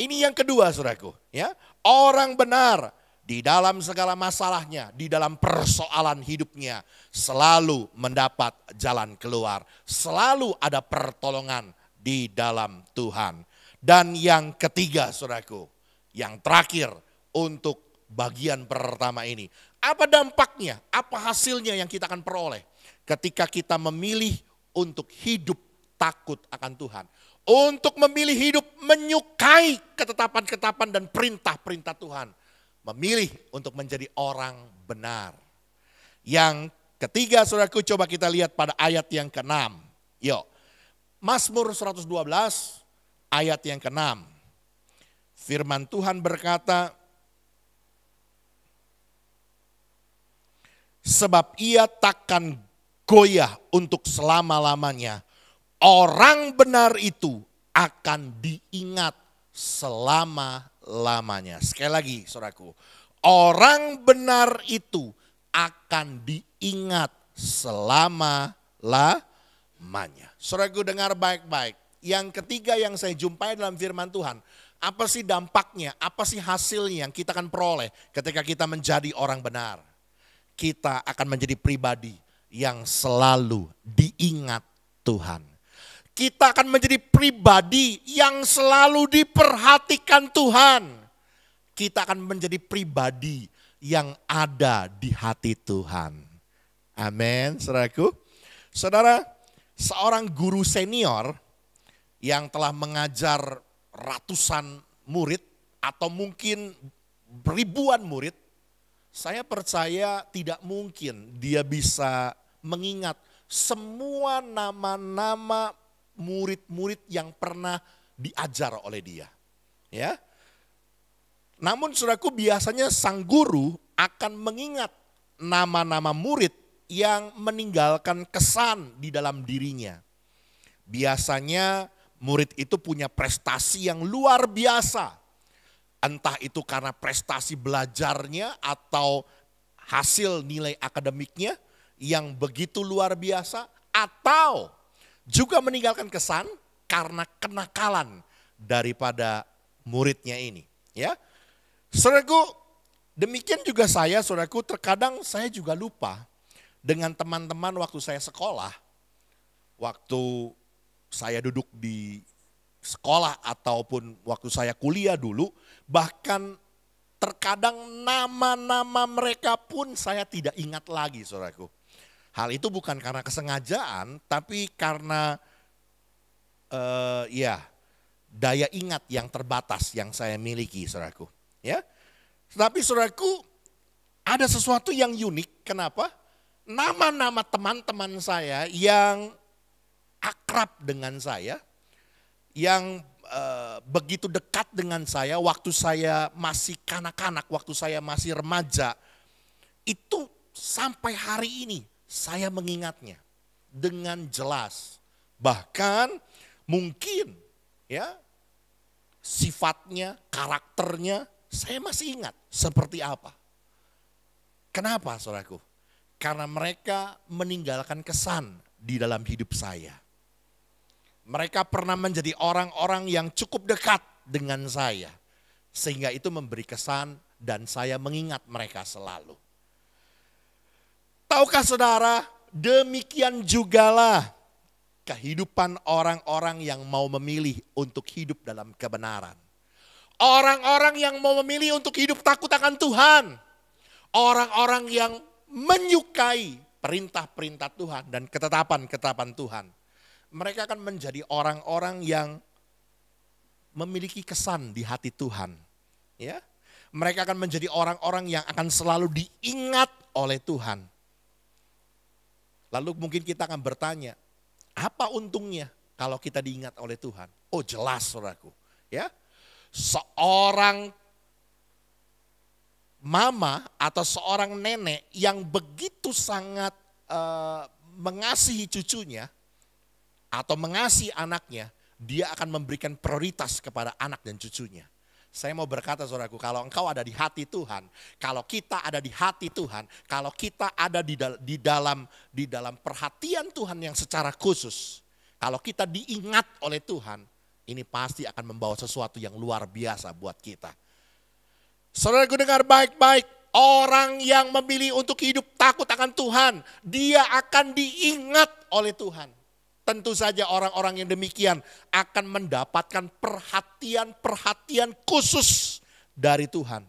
Ini yang kedua saudaraku, ya. Orang benar di dalam segala masalahnya, di dalam persoalan hidupnya selalu mendapat jalan keluar, selalu ada pertolongan di dalam Tuhan. Dan yang ketiga saudaraku, yang terakhir untuk bagian pertama ini, apa dampaknya, apa hasilnya yang kita akan peroleh ketika kita memilih untuk hidup takut akan Tuhan. Untuk memilih hidup menyukai ketetapan-ketetapan dan perintah-perintah Tuhan. Memilih untuk menjadi orang benar. Yang ketiga saudaraku, coba kita lihat pada ayat yang ke-6. Yuk, Mazmur 112 ayat yang ke-6. Firman Tuhan berkata, sebab ia takkan goyah untuk selama-lamanya. Orang benar itu akan diingat selama-lamanya. Sekali lagi saudaraku, orang benar itu akan diingat selama-lamanya. Saudaraku dengar baik-baik. Yang ketiga yang saya jumpai dalam firman Tuhan, apa sih dampaknya, apa sih hasilnya yang kita akan peroleh ketika kita menjadi orang benar. Kita akan menjadi pribadi yang selalu diingat Tuhan. Kita akan menjadi pribadi yang selalu diperhatikan Tuhan. Kita akan menjadi pribadi yang ada di hati Tuhan. Amin, saudaraku. Saudara, seorang guru senior yang telah mengajar ratusan murid atau mungkin ribuan murid, saya percaya tidak mungkin dia bisa mengingat semua nama-nama murid-murid yang pernah diajar oleh dia. Ya. Namun saudaraku, biasanya sang guru akan mengingat nama-nama murid yang meninggalkan kesan di dalam dirinya. Biasanya murid itu punya prestasi yang luar biasa. Entah itu karena prestasi belajarnya atau hasil nilai akademiknya yang begitu luar biasa, atau juga meninggalkan kesan karena kenakalan daripada muridnya ini. Ya, saudaraku, demikian juga saya, saudaraku, terkadang saya juga lupa dengan teman-teman waktu saya sekolah, waktu saya duduk di sekolah ataupun waktu saya kuliah dulu, bahkan terkadang nama-nama mereka pun saya tidak ingat lagi, saudaraku. Hal itu bukan karena kesengajaan, tapi karena daya ingat yang terbatas yang saya miliki, saudaraku. Ya, tapi saudaraku, ada sesuatu yang unik. Kenapa? Nama-nama teman-teman saya yang akrab dengan saya, yang begitu dekat dengan saya waktu saya masih kanak-kanak, waktu saya masih remaja, itu sampai hari ini saya mengingatnya dengan jelas. Bahkan Mungkin ya sifatnya, karakternya saya masih ingat seperti apa. Kenapa saudaraku? Karena mereka meninggalkan kesan di dalam hidup saya. Mereka pernah menjadi orang-orang yang cukup dekat dengan saya. Sehingga itu memberi kesan dan saya mengingat mereka selalu. Tahukah saudara, demikian jugalah kehidupan orang-orang yang mau memilih untuk hidup dalam kebenaran. Orang-orang yang mau memilih untuk hidup takut akan Tuhan. Orang-orang yang menyukai perintah-perintah Tuhan dan ketetapan-ketetapan Tuhan. Mereka akan menjadi orang-orang yang memiliki kesan di hati Tuhan. Ya, mereka akan menjadi orang-orang yang akan selalu diingat oleh Tuhan. Lalu mungkin kita akan bertanya, apa untungnya kalau kita diingat oleh Tuhan? Oh jelas saudaraku, ya. Seorang mama atau seorang nenek yang begitu sangat mengasihi cucunya atau mengasihi anaknya, dia akan memberikan prioritas kepada anak dan cucunya. Saya mau berkata saudaraku, kalau engkau ada di hati Tuhan, kalau kita ada di hati Tuhan, kalau kita ada di dalam perhatian Tuhan yang secara khusus, kalau kita diingat oleh Tuhan, ini pasti akan membawa sesuatu yang luar biasa buat kita. Saudaraku dengar baik-baik, orang yang memilih untuk hidup takut akan Tuhan, dia akan diingat oleh Tuhan. Tentu saja orang-orang yang demikian akan mendapatkan perhatian-perhatian khusus dari Tuhan.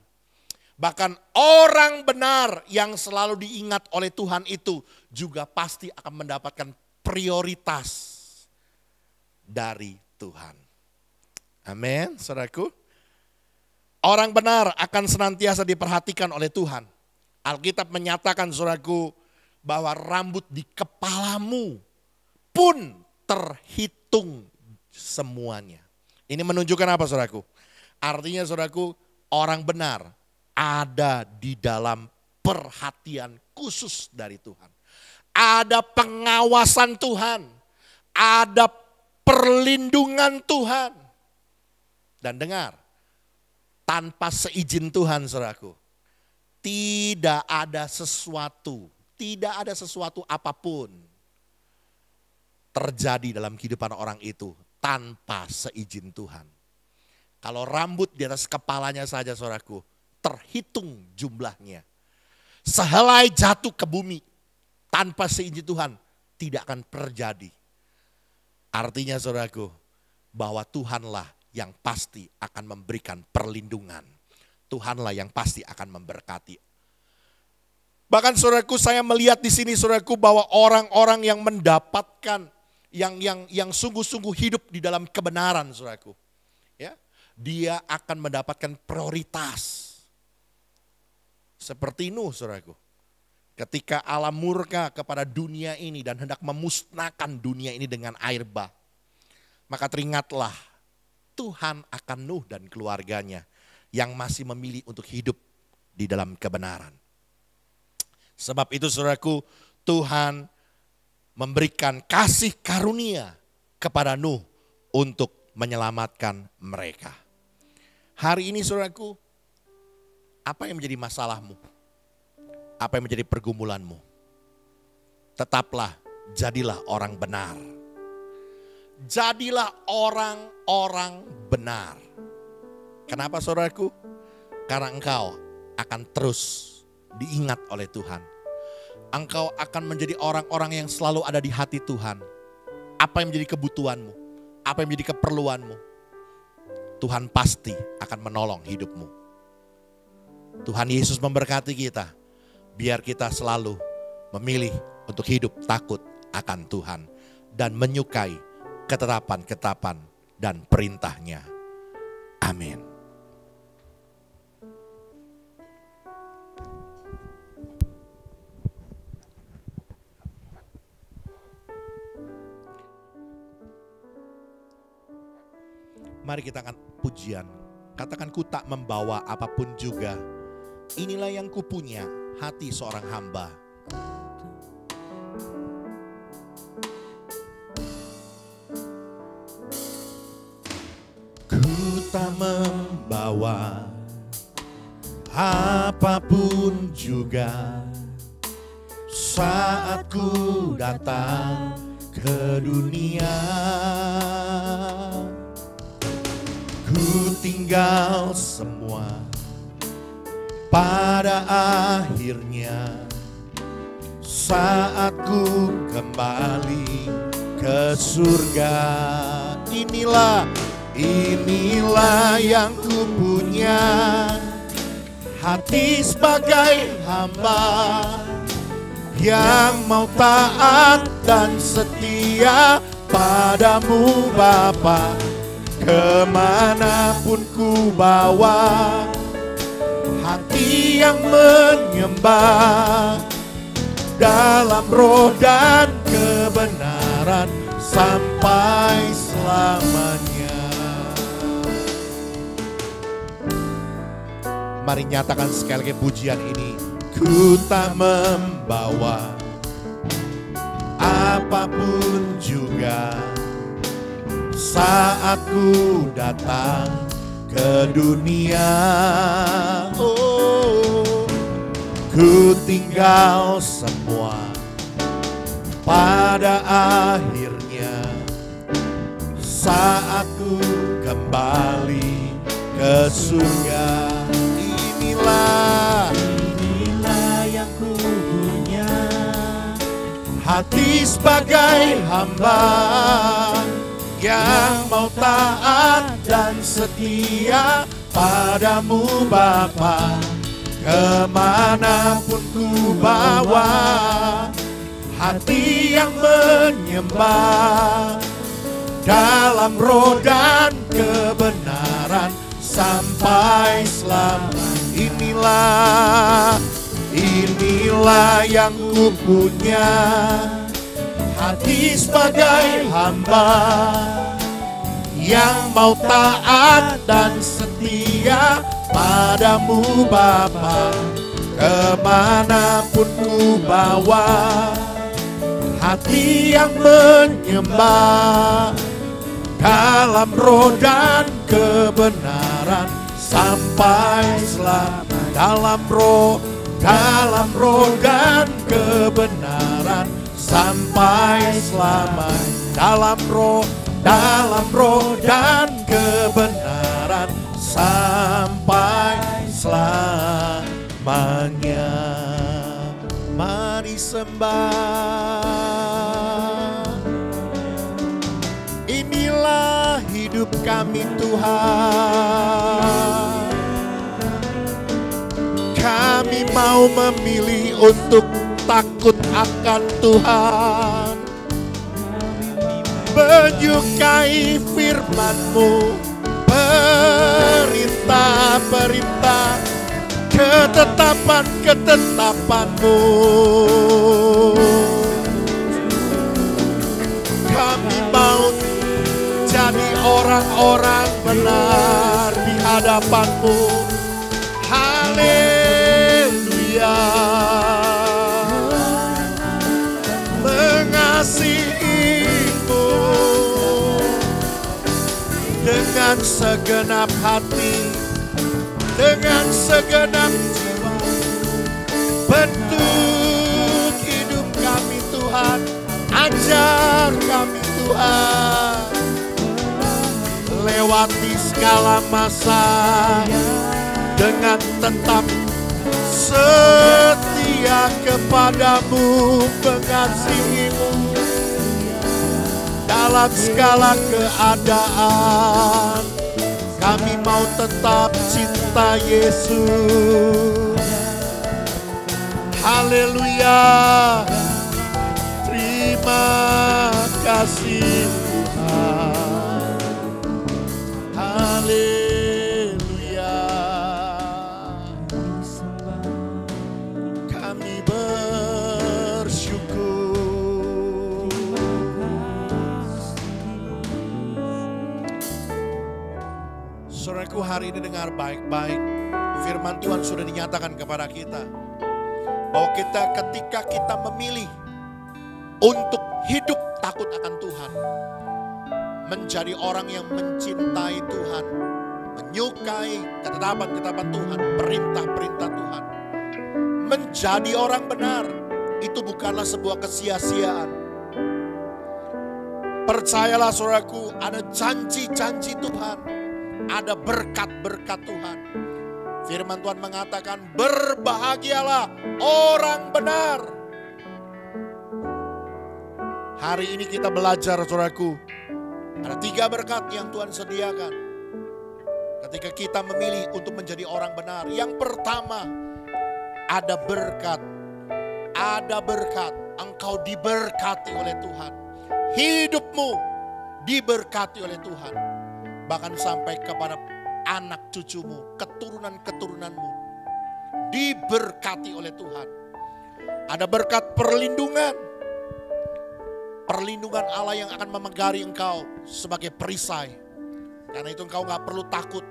Bahkan orang benar yang selalu diingat oleh Tuhan itu juga pasti akan mendapatkan prioritas dari Tuhan. Amin, saudaraku. Orang benar akan senantiasa diperhatikan oleh Tuhan. Alkitab menyatakan saudaraku bahwa rambut di kepalamu pun terhitung semuanya. Ini menunjukkan apa saudaraku? Artinya saudaraku, orang benar ada di dalam perhatian khusus dari Tuhan. Ada pengawasan Tuhan, ada perlindungan Tuhan. Dan dengar, tanpa seizin Tuhan saudaraku, tidak ada sesuatu apapun terjadi dalam kehidupan orang itu tanpa seizin Tuhan. Kalau rambut di atas kepalanya saja saudaraku, terhitung jumlahnya. Sehelai jatuh ke bumi tanpa seizin Tuhan tidak akan terjadi. Artinya saudaraku, bahwa Tuhanlah yang pasti akan memberikan perlindungan. Tuhanlah yang pasti akan memberkati. Bahkan saudaraku, saya melihat di sini saudaraku bahwa orang-orang yang mendapatkan yang sungguh-sungguh hidup di dalam kebenaran saudaraku, ya, dia akan mendapatkan prioritas. Seperti Nuh saudaraku, ketika Allah murka kepada dunia ini dan hendak memusnahkan dunia ini dengan air bah, maka teringatlah Tuhan akan Nuh dan keluarganya yang masih memilih untuk hidup di dalam kebenaran. Sebab itu saudaraku, Tuhan memberikan kasih karunia kepada Nuh untuk menyelamatkan mereka. Hari ini saudaraku, apa yang menjadi masalahmu? Apa yang menjadi pergumulanmu? Tetaplah, jadilah orang benar. Jadilah orang-orang benar. Kenapa saudaraku? Karena engkau akan terus diingat oleh Tuhan. Engkau akan menjadi orang-orang yang selalu ada di hati Tuhan. Apa yang menjadi kebutuhanmu, apa yang menjadi keperluanmu, Tuhan pasti akan menolong hidupmu. Tuhan Yesus memberkati kita, biar kita selalu memilih untuk hidup takut akan Tuhan dan menyukai ketetapan-ketetapan dan perintahnya. Amin. Mari kita akan pujian. Katakan, ku tak membawa apapun juga. Inilah yang kupunya, hati seorang hamba. tak membawa apapun juga saat ku datang ke dunia. Ku tinggal semua pada akhirnya saat ku kembali ke surga. Inilah yang ku punya, hati sebagai hamba yang mau taat dan setia padamu Bapa. Kemanapun ku bawa, hati yang menyembah dalam roh dan kebenaran sampai selamanya. Mari nyatakan sekali lagi pujian ini. Ku tak membawa apapun juga saat ku datang ke dunia. Oh, ku tinggal semua pada akhirnya saat ku kembali ke surga. Inilah yang ku punya, hati sebagai hamba yang mau taat dan setia padamu Bapa. Kemanapun ku bawa, hati yang menyembah dalam roh dan kebenaran sampai selamanya. Inilah yang ku punya, hati sebagai hamba yang mau taat dan setia padamu Bapa. Kemanapun ku bawa, hati yang menyembah dalam roh dan kebenaran sampai selamanya. Dalam roh dan kebenaran sampai selamanya. Dalam roh dan kebenaran sampai selamanya. Mari sembah. Inilah hidup kami Tuhan. Kami mau memilih untuk takut akan Tuhan, menyukai firman-Mu, perintah-perintah, ketetapan-ketetapan-Mu. Kami mau jadi orang-orang benar di hadapan-Mu. Haleluya. Mengasihi-Mu dengan segenap hati, dengan segenap jiwa. Bentuk hidup kami Tuhan, ajar kami Tuhan, lewati segala masa dengan tetap setia kepadamu, mengasihi-Mu dalam segala keadaan. Kami mau tetap cinta Yesus. Haleluya. Terima kasih Tuhan. Haleluya. Kami bersyukur. Saudaraku, hari ini dengar baik-baik. Firman Tuhan sudah dinyatakan kepada kita bahwa ketika kita memilih untuk hidup takut akan Tuhan, menjadi orang yang mencintai Tuhan, menyukai ketetapan-ketetapan Tuhan, perintah-perintah Tuhan. Menjadi orang benar itu bukanlah sebuah kesia-siaan. Percayalah saudaraku, ada janji-janji Tuhan, ada berkat-berkat Tuhan. Firman Tuhan mengatakan, berbahagialah orang benar. Hari ini kita belajar saudaraku, ada 3 berkat yang Tuhan sediakan ketika kita memilih untuk menjadi orang benar. Yang pertama, ada berkat. Ada berkat, engkau diberkati oleh Tuhan. Hidupmu diberkati oleh Tuhan. Bahkan sampai kepada anak cucumu, keturunan-keturunanmu diberkati oleh Tuhan. Ada berkat perlindungan. Perlindungan Allah yang akan memegari engkau sebagai perisai. Karena itu engkau gak perlu takut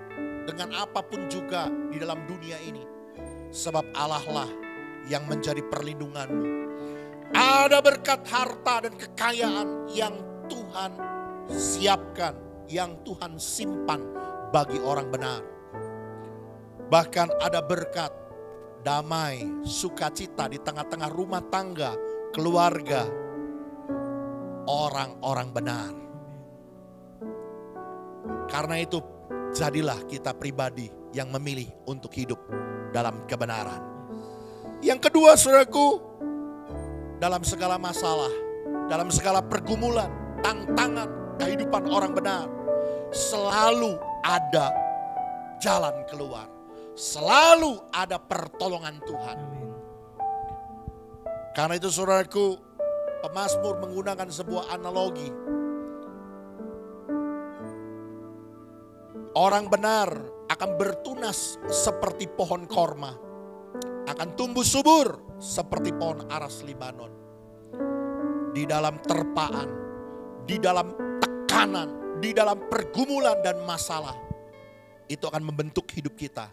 dengan apapun juga di dalam dunia ini. Sebab Allah lah yang menjadi perlindunganmu. Ada berkat harta dan kekayaan yang Tuhan siapkan, yang Tuhan simpan bagi orang benar. Bahkan ada berkat damai, sukacita di tengah-tengah rumah tangga, keluarga, orang-orang benar. Karena itu jadilah kita pribadi yang memilih untuk hidup dalam kebenaran. Yang kedua saudaraku, dalam segala masalah, dalam segala pergumulan, tantangan kehidupan orang benar, selalu ada jalan keluar. Selalu ada pertolongan Tuhan. Karena itu saudaraku, pemazmur menggunakan sebuah analogi. Orang benar akan bertunas seperti pohon korma, akan tumbuh subur seperti pohon aras Libanon. Di dalam terpaan, di dalam tekanan, di dalam pergumulan dan masalah, itu akan membentuk hidup kita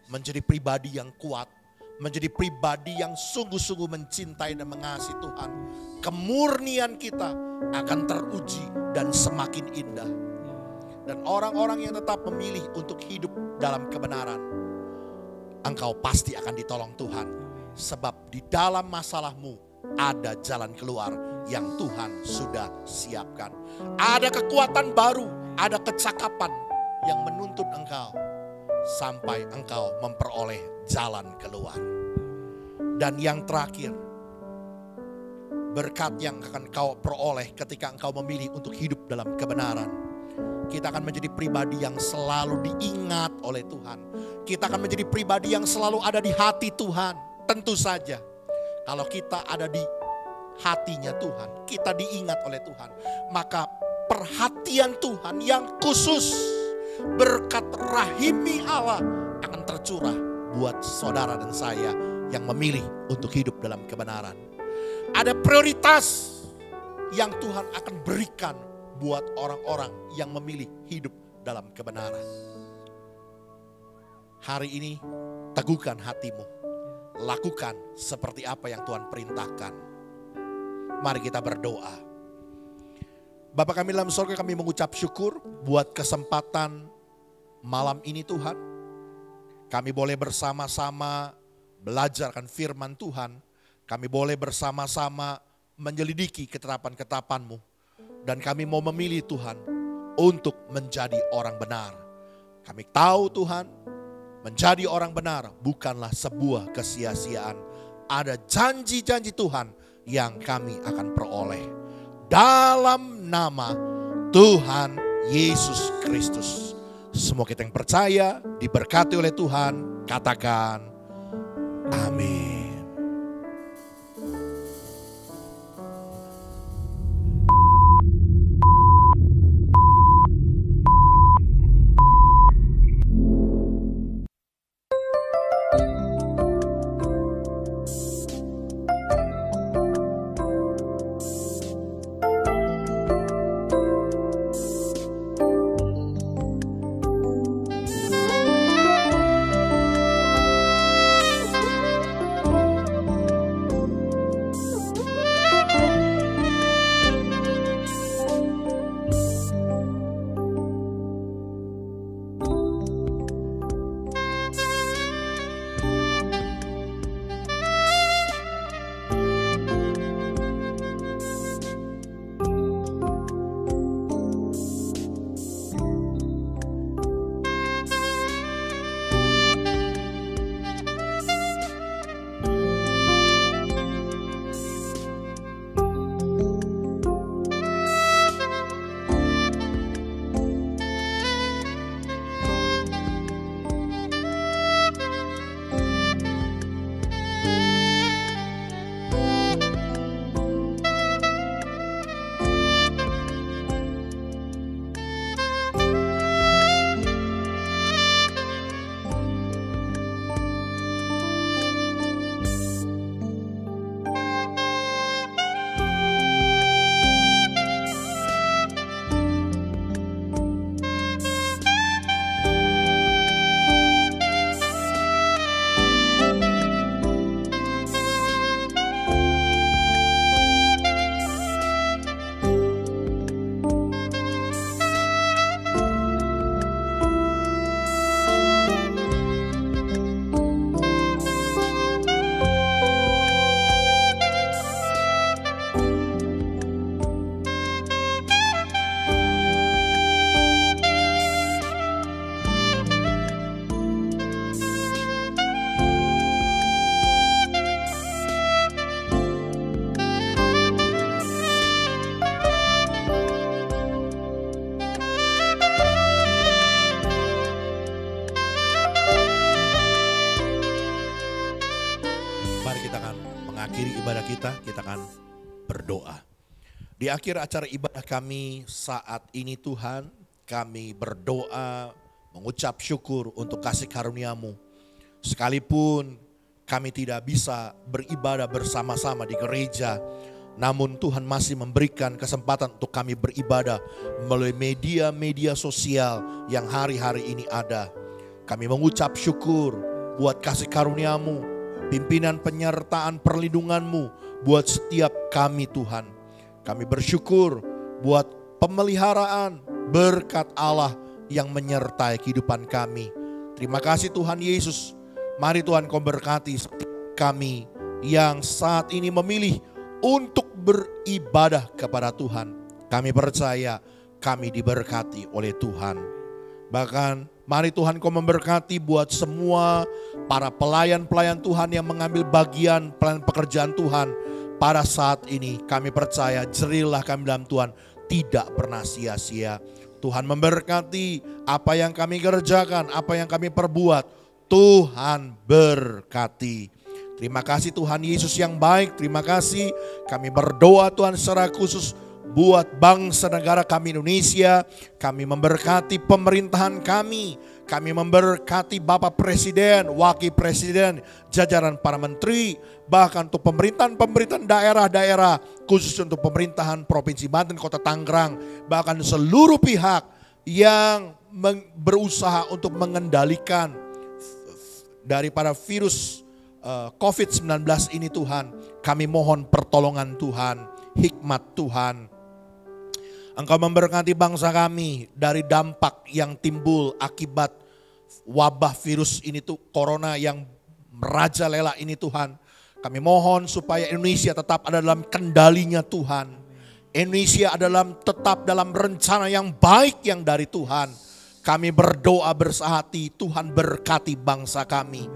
menjadi pribadi yang kuat, menjadi pribadi yang sungguh-sungguh mencintai dan mengasihi Tuhan. Kemurnian kita akan teruji dan semakin indah. Dan orang-orang yang tetap memilih untuk hidup dalam kebenaran, engkau pasti akan ditolong Tuhan. Sebab di dalam masalahmu ada jalan keluar yang Tuhan sudah siapkan. Ada kekuatan baru, ada kecakapan yang menuntun engkau sampai engkau memperoleh jalan keluar. Dan yang terakhir, berkat yang akan kau peroleh ketika engkau memilih untuk hidup dalam kebenaran. Kita akan menjadi pribadi yang selalu diingat oleh Tuhan. Kita akan menjadi pribadi yang selalu ada di hati Tuhan. Tentu saja, kalau kita ada di hatinya Tuhan, kita diingat oleh Tuhan, maka perhatian Tuhan yang khusus, berkat rahimi Allah akan tercurah buat saudara dan saya yang memilih untuk hidup dalam kebenaran. Ada prioritas yang Tuhan akan berikan buat orang-orang yang memilih hidup dalam kebenaran. Hari ini teguhkan hatimu, lakukan seperti apa yang Tuhan perintahkan. Mari kita berdoa. Bapa kami dalam surga, kami mengucap syukur buat kesempatan malam ini Tuhan. Kami boleh bersama-sama belajarkan firman Tuhan. Kami boleh bersama-sama menyelidiki ketetapan-ketetapan-Mu. Dan kami mau memilih Tuhan untuk menjadi orang benar. Kami tahu Tuhan, menjadi orang benar bukanlah sebuah kesia-siaan. Ada janji-janji Tuhan yang kami akan peroleh. Dalam nama Tuhan Yesus Kristus. Semua kita yang percaya diberkati oleh Tuhan, katakan amin. Di akhir acara ibadah kami saat ini Tuhan, kami berdoa, mengucap syukur untuk kasih karunia-Mu. Sekalipun kami tidak bisa beribadah bersama-sama di gereja, namun Tuhan masih memberikan kesempatan untuk kami beribadah melalui media-media sosial yang hari-hari ini ada. Kami mengucap syukur buat kasih karunia-Mu, pimpinan penyertaan perlindungan-Mu buat setiap kami Tuhan. Kami bersyukur buat pemeliharaan berkat Allah yang menyertai kehidupan kami. Terima kasih Tuhan Yesus. Mari Tuhan Kau berkati kami yang saat ini memilih untuk beribadah kepada Tuhan. Kami percaya kami diberkati oleh Tuhan. Bahkan mari Tuhan Kau memberkati buat semua para pelayan-pelayan Tuhan yang mengambil bagian pelayan pekerjaan Tuhan. Pada saat ini kami percaya jerilah kami dalam Tuhan tidak pernah sia-sia. Tuhan memberkati apa yang kami kerjakan, apa yang kami perbuat. Tuhan berkati. Terima kasih Tuhan Yesus yang baik. Terima kasih kami berdoa Tuhan secara khusus buat bangsa negara kami Indonesia. Kami memberkati pemerintahan kami. Kami memberkati Bapak Presiden, Wakil Presiden, jajaran para menteri, bahkan untuk pemerintahan daerah-daerah, khusus untuk pemerintahan Provinsi Banten, Kota Tangerang, bahkan seluruh pihak yang berusaha untuk mengendalikan daripada virus COVID-19 ini Tuhan. Kami mohon pertolongan Tuhan, hikmat Tuhan. Engkau memberkati bangsa kami dari dampak yang timbul akibat wabah virus ini tuh, corona yang merajalela ini Tuhan. Kami mohon supaya Indonesia tetap ada dalam kendalinya Tuhan. Indonesia tetap dalam rencana yang baik yang dari Tuhan. Kami berdoa bersahati, Tuhan berkati bangsa kami.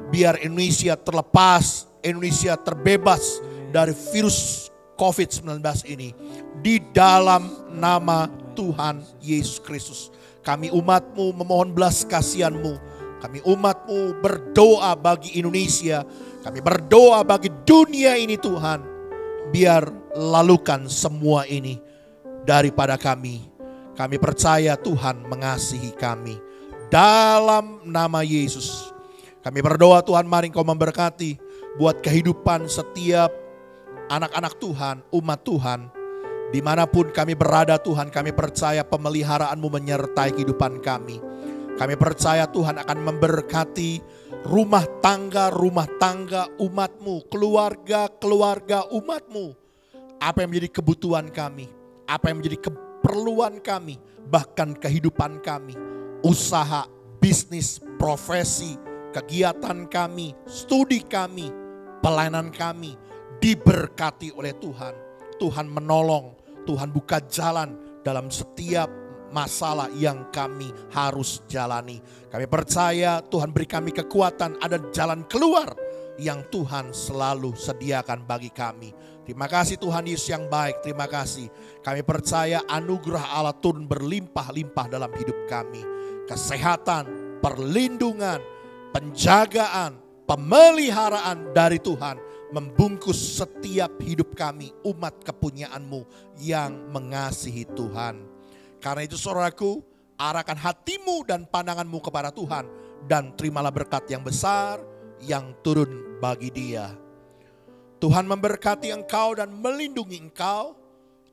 Biar Indonesia terlepas, Indonesia terbebas dari virus COVID-19 ini. Di dalam nama Tuhan Yesus Kristus. Kami umat-Mu memohon belas kasihan-Mu. Kami umat-Mu berdoa bagi Indonesia. Kami berdoa bagi dunia ini Tuhan. Biar lalukan semua ini daripada kami. Kami percaya Tuhan mengasihi kami. Dalam nama Yesus. Kami berdoa Tuhan, mari Engkau memberkati buat kehidupan setiap anak-anak Tuhan, umat Tuhan. Dimanapun kami berada Tuhan, kami percaya pemeliharaan-Mu menyertai kehidupan kami. Kami percaya Tuhan akan memberkati rumah tangga umat-Mu, keluarga umat-Mu. Apa yang menjadi kebutuhan kami, apa yang menjadi keperluan kami, bahkan kehidupan kami, usaha, bisnis, profesi, kegiatan kami, studi kami, pelayanan kami, diberkati oleh Tuhan. Tuhan menolong, Tuhan buka jalan dalam setiap masalah yang kami harus jalani. Kami percaya Tuhan beri kami kekuatan, ada jalan keluar yang Tuhan selalu sediakan bagi kami. Terima kasih Tuhan Yesus yang baik, terima kasih. Kami percaya anugerah Allah turun berlimpah-limpah dalam hidup kami. Kesehatan, perlindungan, penjagaan, pemeliharaan dari Tuhan membungkus setiap hidup kami, umat kepunyaan-Mu yang mengasihi Tuhan. Karena itu saudaraku, arahkan hatimu dan pandanganmu kepada Tuhan dan terimalah berkat yang besar yang turun bagi Dia. Tuhan memberkati engkau dan melindungi engkau.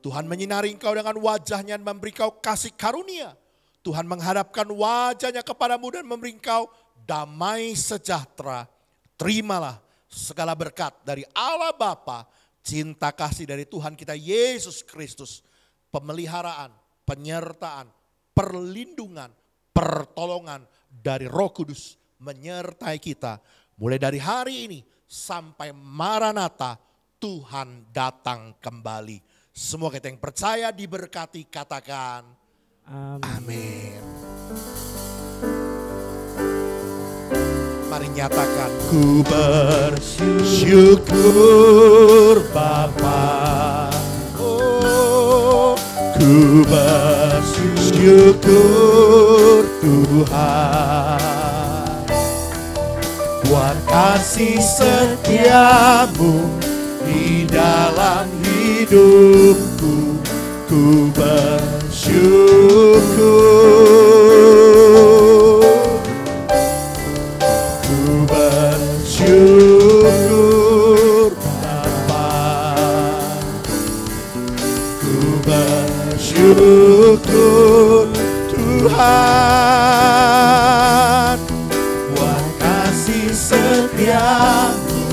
Tuhan menyinari engkau dengan wajah-Nya dan memberi engkau kasih karunia. Tuhan menghadapkan wajah-Nya kepadamu dan memberi engkau damai sejahtera. Terimalah segala berkat dari Allah Bapa, cinta kasih dari Tuhan kita Yesus Kristus, pemeliharaan, penyertaan, perlindungan, pertolongan dari Roh Kudus menyertai kita mulai dari hari ini sampai Maranatha Tuhan datang kembali. Semua kita yang percaya diberkati, katakan amin. Mari nyatakan, ku bersyukur Bapa, oh, ku bersyukur Tuhan, buat kasih setiamu di dalam hidupku. Ku bersyukur, ku bersyukur Bapa, ku bersyukur Tuhan, buat kasih setiamu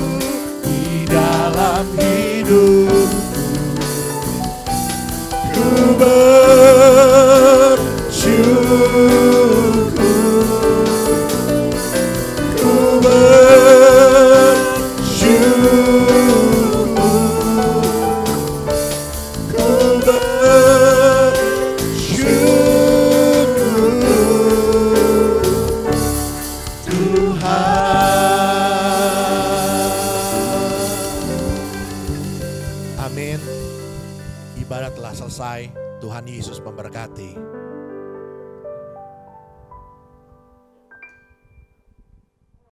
di dalam hidup. Ku bersyukur, ku bersyukur, ku bersyukur Tuhan. Amin. Ibadat telah selesai. Tuhan Yesus memberkati.